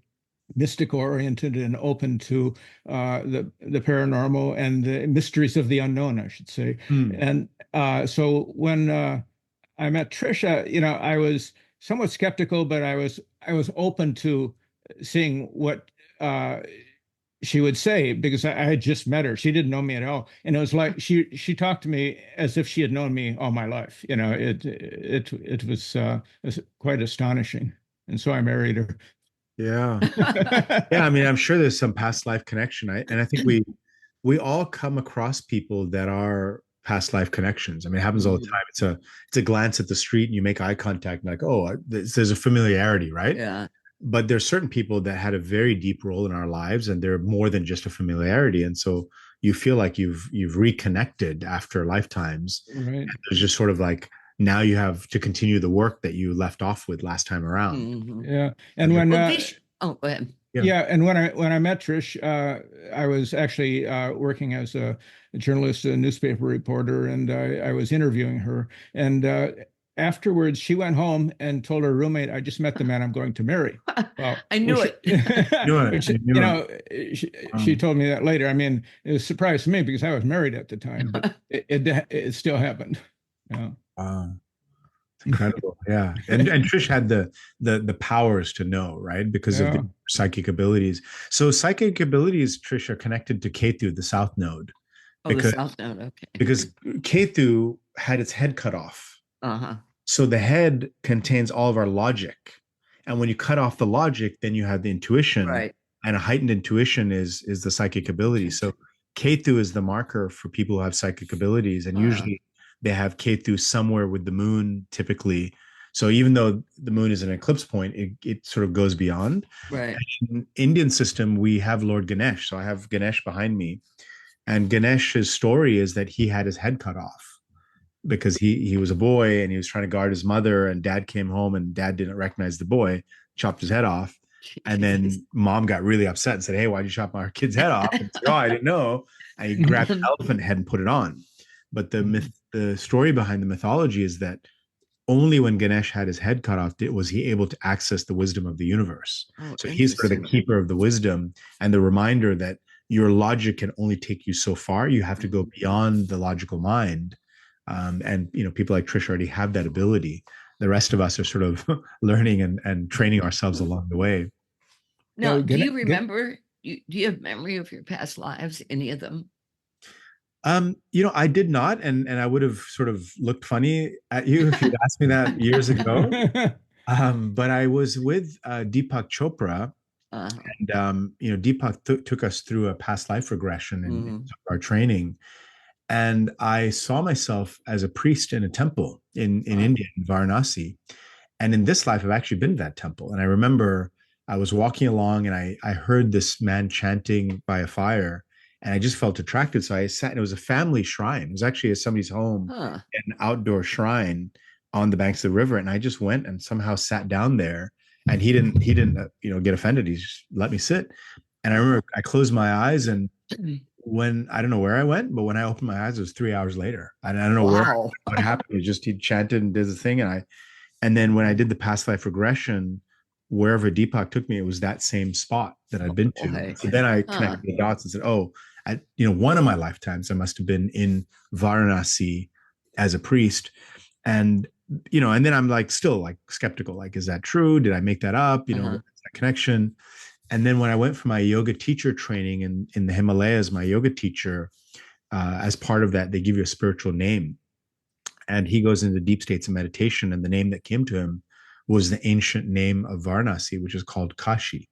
mystic oriented and open to the paranormal and the mysteries of the unknown, I should say. Mm. And so when I met Trisha, I was somewhat skeptical, but I was open to seeing what she would say, because I had just met her. She didn't know me at all, and it was like she talked to me as if she had known me all my life. It was quite astonishing, and so I married her. Yeah. Yeah, I mean, I'm sure there's some past life connection. I think we all come across people that are past life connections. I mean, it happens all the time. It's a glance at the street and you make eye contact, and like, oh, there's a familiarity, right? Yeah. But there's certain people that had a very deep role in our lives, and they're more than just a familiarity. And so you feel like you've reconnected after lifetimes. Right. And there's just sort of like, now you have to continue the work that you left off with last time around. Mhm. Yeah. And when Well, go ahead. yeah, and when I met Trish, I was actually working as a journalist, a newspaper reporter, and I was interviewing her. And afterwards, she went home and told her roommate, "I just met the man I'm going to marry." Well, I knew it. She told me that later. I mean, it was a surprise to me because I was married at the time, but it still happened. Yeah. It's incredible. Yeah. And Trish had the powers to know, right? Because of the psychic abilities. So psychic abilities, Trish, are connected to Ketu, the south node. The south node, okay. Because Ketu had its head cut off. Uh-huh. So the head contains all of our logic. And when you cut off the logic, then you have the intuition. Right. And a heightened intuition is the psychic ability. So Ketu is the marker for people who have psychic abilities. And usually they have Ketu somewhere with the moon, typically. So even though the moon is an eclipse point, it sort of goes beyond. Right. In Indian system, we have Lord Ganesh. So I have Ganesh behind me. And Ganesh's story is that he had his head cut off because he was a boy and he was trying to guard his mother, and dad came home and dad didn't recognize the boy, chopped his head off. And then mom got really upset and said, "Hey, why'd you chop our kid's head off?" And said, "Oh, I didn't know." And he grabbed an elephant head and put it on. But the story behind the mythology is that only when Ganesh had his head cut off was he able to access the wisdom of the universe. So he's sort of the keeper of the wisdom and the reminder that your logic can only take you so far. You have to go beyond the logical mind. And people like Trish already have that ability. The rest of us are sort of learning and training ourselves along the way. Now, do you remember? Do you have memory of your past lives? Any of them? I did not, and I would have sort of looked funny at you if you'd asked me that years ago. But I was with Deepak Chopra, and Deepak took us through a past life regression in our training, and I saw myself as a priest in a temple in India, in Varanasi. And in this life, I've actually been to that temple, and I remember I was walking along, and I heard this man chanting by a fire. And I just felt attracted. So I sat, and it was a family shrine. It was actually at somebody's home, an outdoor shrine on the banks of the river. And I just went and somehow sat down there, and he didn't get offended. He just let me sit. And I remember I closed my eyes, and when, I don't know where I went, but when I opened my eyes, it was 3 hours later. And I don't know what happened. It just, he chanted and did the thing. And then when I did the past life regression, wherever Deepak took me, it was that same spot that I'd been to. So then I connected the dots and said, oh, one of my lifetimes, I must have been in Varanasi as a priest. And then I'm like, still like skeptical, like, is that true? Did I make that up? What's that connection? And then when I went for my yoga teacher training in the Himalayas, my yoga teacher, as part of that, they give you a spiritual name. And he goes into deep states of meditation. And the name that came to him was the ancient name of Varanasi, which is called Kashi.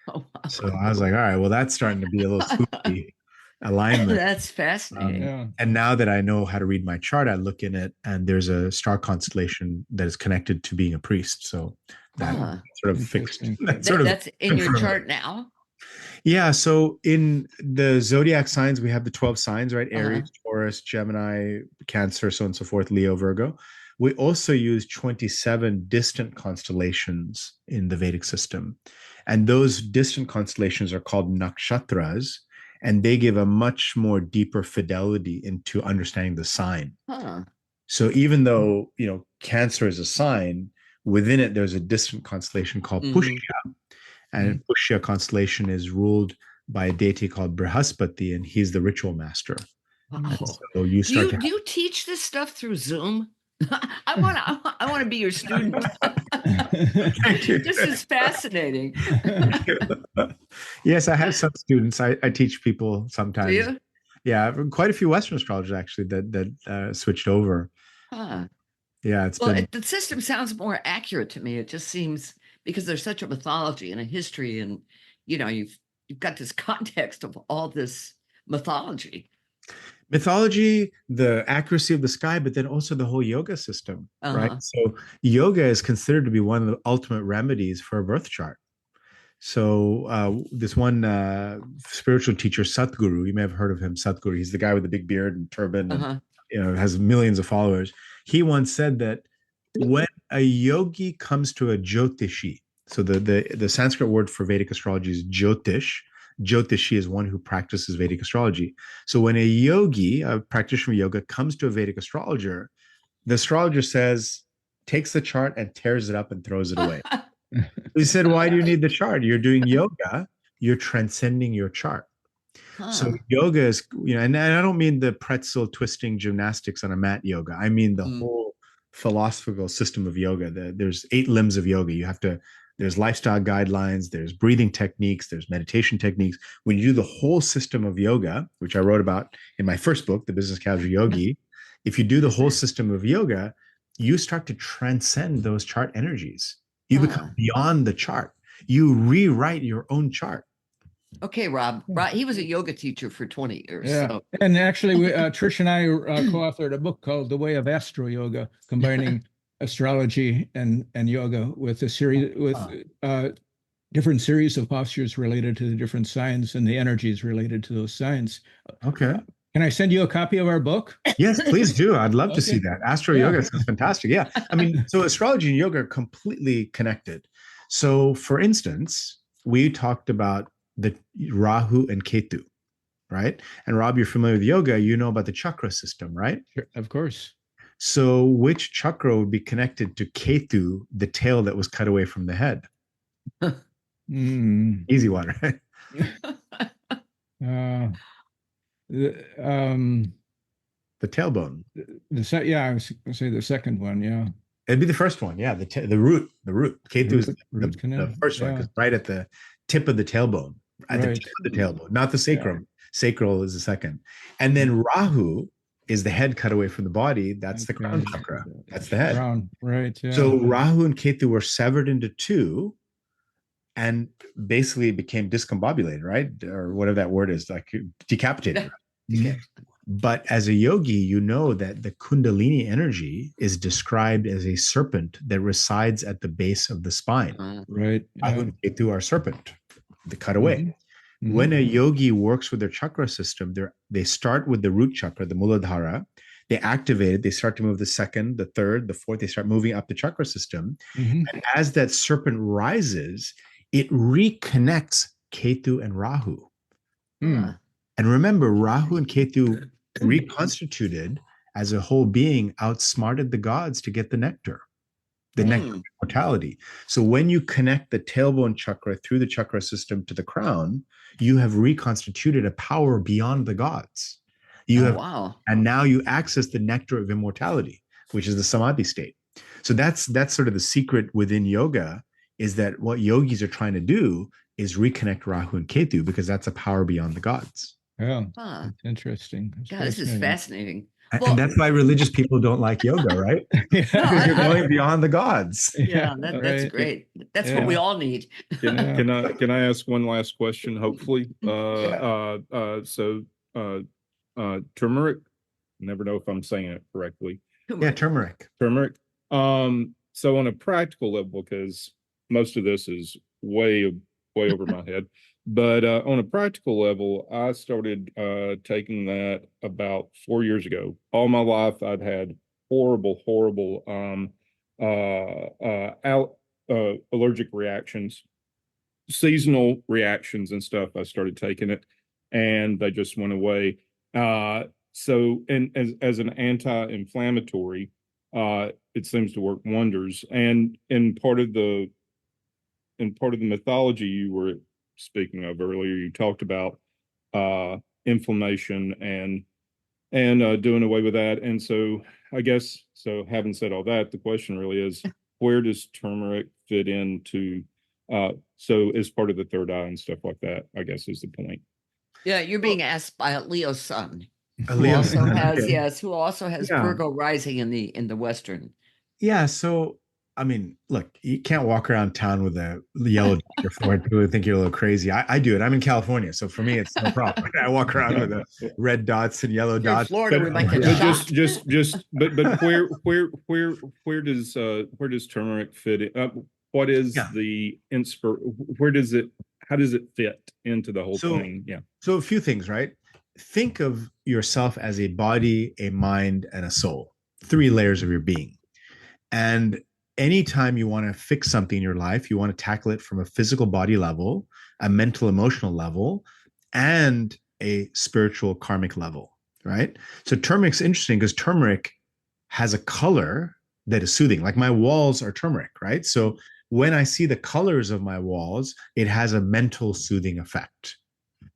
Oh, wow. So I was like, all right, well, that's starting to be a little spooky. alignment. That's fascinating. Yeah. And now that I know how to read my chart, I look in it and there's a star constellation that is connected to being a priest. So that sort of fixed. Interesting. That's in your chart now? Yeah. So in the zodiac signs, we have the 12 signs, right? Aries, Taurus, Gemini, Cancer, so on and so forth, Leo, Virgo. We also use 27 distant constellations in the Vedic system. And those distant constellations are called nakshatras, and they give a much more deeper fidelity into understanding the sign. So even though, Cancer is a sign, within it, there's a distant constellation called Pushya. And Pushya constellation is ruled by a deity called Brihaspati, and he's the ritual master. So you start do you teach this stuff through Zoom? I want to be your student. This is fascinating. Yes, I have some students. I teach people sometimes. Do you? Yeah, quite a few Western astrologers actually that switched over. Yeah, the system sounds more accurate to me. It just seems, because there's such a mythology and a history, and you've got this context of all this mythology, the accuracy of the sky, but then also the whole yoga system, right? So yoga is considered to be one of the ultimate remedies for a birth chart. So this one spiritual teacher, Satguru, you may have heard of him, Satguru. He's the guy with the big beard and turban, and has millions of followers. He once said that when a yogi comes to a Jyotishi, so the Sanskrit word for Vedic astrology is Jyotish. Jyotishi is one who practices Vedic astrology. So when a yogi, a practitioner of yoga, comes to a Vedic astrologer, the astrologer takes the chart and tears it up and throws it away. He said, why do you need the chart? You're doing yoga. You're transcending your chart. So yoga is, and I don't mean the pretzel twisting gymnastics on a mat yoga. I mean the whole philosophical system of yoga. There's 8 limbs of yoga. There's lifestyle guidelines, there's breathing techniques, there's meditation techniques. When you do the whole system of yoga, which I wrote about in my first book, The Business Casual Yogi, if you do the whole system of yoga, you start to transcend those chart energies. You become beyond the chart. You rewrite your own chart. Okay, Rob. He was a yoga teacher for 20 years. Yeah. So. And actually, Trish and I co-authored a book called The Way of Astro Yoga, combining astrology and yoga with a series different series of postures related to the different signs and the energies related to those signs. Okay. Can I send you a copy of our book? Yes, please do. I'd love to see that. Astro yoga sounds fantastic. Yeah. I mean, so astrology and yoga are completely connected. So for instance, we talked about the Rahu and Ketu, right? And Rob, you're familiar with yoga, you know about the chakra system, right? Sure, of course. So which chakra would be connected to Ketu, the tail that was cut away from the head? Easy one, right? The tailbone. I was going to say the second one, yeah. It'd be the first one, yeah. The root. Ketu is the first one, because right at the tip of the tailbone, at the tip of the tailbone, not the sacrum. Sacral is the second. And then Rahu is the head cut away from the body. That's the crown chakra. That's the head. Crown, right. Yeah. So Rahu and Ketu were severed into 2 and basically became discombobulated, right? Or whatever that word is, like decapitated. But as a yogi, you know that the Kundalini energy is described as a serpent that resides at the base of the spine. Right. Rahu and Ketu are serpent, the cut away. When a yogi works with their chakra system, they start with the root chakra, the Muladhara. They activate it. They start to move the second, the third, the fourth. They start moving up the chakra system. And as that serpent rises, it reconnects Ketu and Rahu. And remember, Rahu and Ketu reconstituted as a whole being outsmarted the gods to get the nectar. The nectar of mortality. So when you connect the tailbone chakra through the chakra system to the crown, you have reconstituted a power beyond the gods. And now you access the nectar of immortality, which is the samadhi state. So that's sort of the secret within yoga, is that what yogis are trying to do is reconnect Rahu and Ketu, because that's a power beyond the gods. Yeah, that's interesting. This is fascinating. And that's why religious people don't like yoga, right? Because you're going beyond the gods. Yeah, that's great. That's what we all need. Can I ask one last question? Hopefully, so turmeric. Never know if I'm saying it correctly. Yeah, turmeric. Turmeric. So on a practical level, because most of this is way over my head, but on a practical level, I started taking that about 4 years ago. All my life, I've had horrible allergic reactions, seasonal reactions and stuff. I started taking it, and they just went away. So, and as an anti-inflammatory, it seems to work wonders. And in part of the mythology you were speaking of earlier, you talked about inflammation and doing away with that. And so, I guess, so having said all that, the question really is, where does turmeric fit into? So as part of the third eye and stuff like that, I guess is the point. Yeah, you're being asked by a Leo sun. Who also has Virgo rising in the Western. Yeah. So, I mean, look, you can't walk around town with a yellow dot on your forehead. People think you're a little crazy. I do it. I'm in California, so for me, it's no problem. I walk around with red dots and yellow dots. Florida, we might get shot. But where does turmeric fit in? What is the how does it fit into the whole thing? Yeah. So a few things, right? Think of yourself as a body, a mind, and a soul, 3 layers of your being. And anytime you want to fix something in your life, you want to tackle it from a physical body level, a mental, emotional level, and a spiritual karmic level, right? So turmeric's interesting because turmeric has a color that is soothing. Like my walls are turmeric, right? So when I see the colors of my walls, it has a mental soothing effect,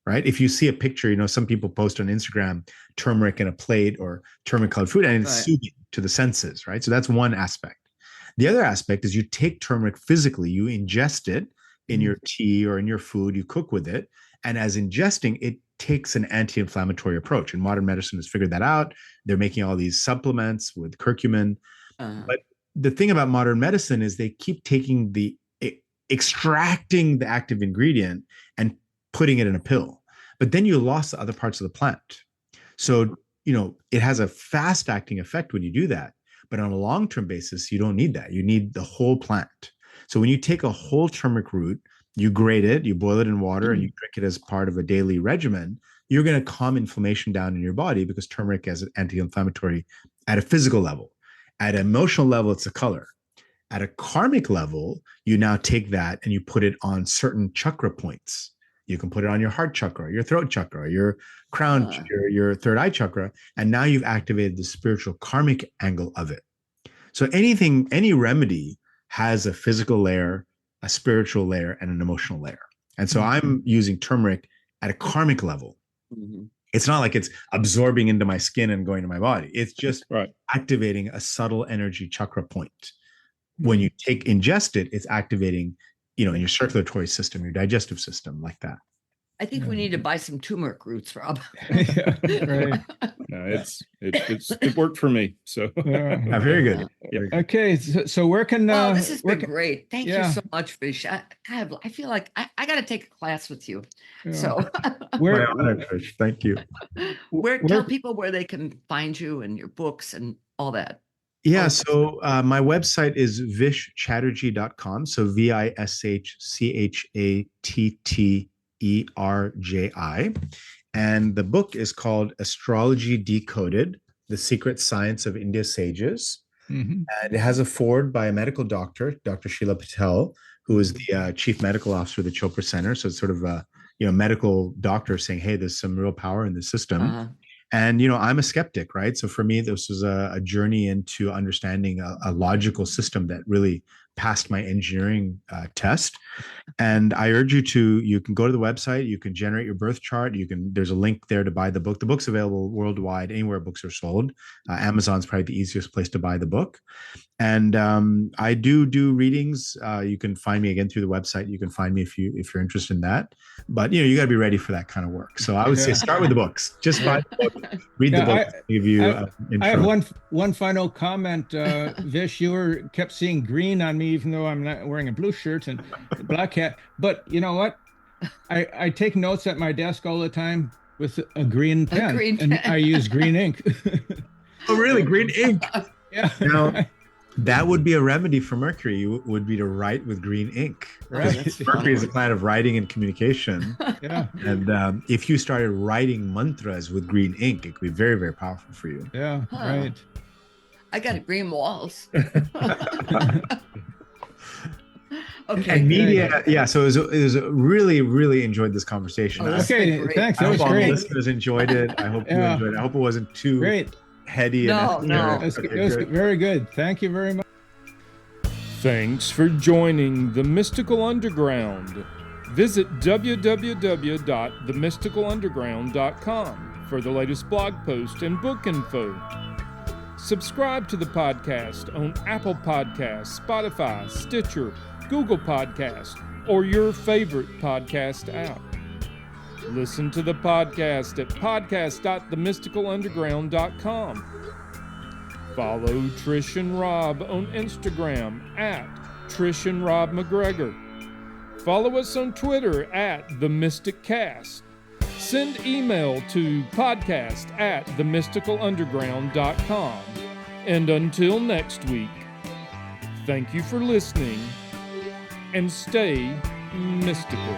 right? If you see a picture, some people post on Instagram turmeric in a plate or turmeric colored food, and it's soothing to the senses, right? So that's one aspect. The other aspect is you take turmeric physically, you ingest it in your tea or in your food, you cook with it. And as ingesting, it takes an anti-inflammatory approach. And modern medicine has figured that out. They're making all these supplements with curcumin. But the thing about modern medicine is they keep taking extracting the active ingredient and putting it in a pill. But then you lost the other parts of the plant. So, it has a fast acting effect when you do that. But on a long-term basis, you don't need that. You need the whole plant. So when you take a whole turmeric root, you grate it, you boil it in water, and you drink it as part of a daily regimen, you're going to calm inflammation down in your body because turmeric has an anti-inflammatory at a physical level. At an emotional level, it's a color. At a karmic level, you now take that and you put it on certain chakra points. You can put it on your heart chakra, your throat chakra, your crown, your third eye chakra. And now you've activated the spiritual karmic angle of it. So any remedy has a physical layer, a spiritual layer, and an emotional layer. And so I'm using turmeric at a karmic level. It's not like it's absorbing into my skin and going to my body. It's just activating a subtle energy chakra point. When you ingest it, it's activating in your circulatory system, your digestive system, like that. I think we need to buy some turmeric roots, Rob. Right. No, it worked for me. So very good. Yeah. Okay, so where can? This has been great. Thank you so much, Vish. I feel like I got to take a class with you. Yeah. So my honor, Trish. Thank you. Tell people where they can find you and your books and all that. Yeah, so my website is vishchatterji.com. So VISHCHATTERJI. And the book is called Astrology Decoded, The Secret Science of India's Sages. And it has a foreword by a medical doctor, Dr. Sheila Patel, who is the chief medical officer of the Chopra Center. So it's sort of a medical doctor saying, hey, there's some real power in the system. And, I'm a skeptic, right? So for me, this was a journey into understanding a logical system that really passed my engineering test. And I urge you can go to the website, you can generate your birth chart. There's a link there to buy the book. The book's available worldwide, anywhere books are sold. Amazon's probably the easiest place to buy the book. And I do readings. You can find me again through the website. You can find me if you're interested in that. But you got to be ready for that kind of work. So I would say start with the books. Just buy the book, read the book. I have one final comment. Vish, you kept seeing green on me, even though I'm not wearing a blue shirt and a black hat. But you know what? I take notes at my desk all the time. with a green pen. green And pen. I use green ink. Oh, really? Green ink. Yeah. Now, that would be a remedy for Mercury. Would be to write with green ink. Right. That's Mercury is a fun. planet of writing and communication. Yeah. And if you started writing mantras with green ink, it could be very, very powerful for you. Yeah. Huh. Right. I got green walls. And Okay. media, yeah. So it was really, really enjoyed this conversation. Oh, I this has Okay, been great. thanks. I That hope was all the great. listeners enjoyed it. I hope you Yeah. enjoyed it. I hope it wasn't too Great. heady. No, and no. esoteric. It was Okay, good. very good. Thank you very much. Thanks for joining the Mystical Underground. Visit www.themysticalunderground.com for the latest blog post and book info. Subscribe to the podcast on Apple Podcasts, Spotify, Stitcher, Google Podcasts, or your favorite podcast app. Listen to the podcast at podcast.themysticalunderground.com. Follow Trish and Rob on Instagram at Trish and Rob McGregor. Follow us on Twitter at The Mystic Cast. Send email to podcast@themysticalunderground.com. And until next week, thank you for listening and stay mystical.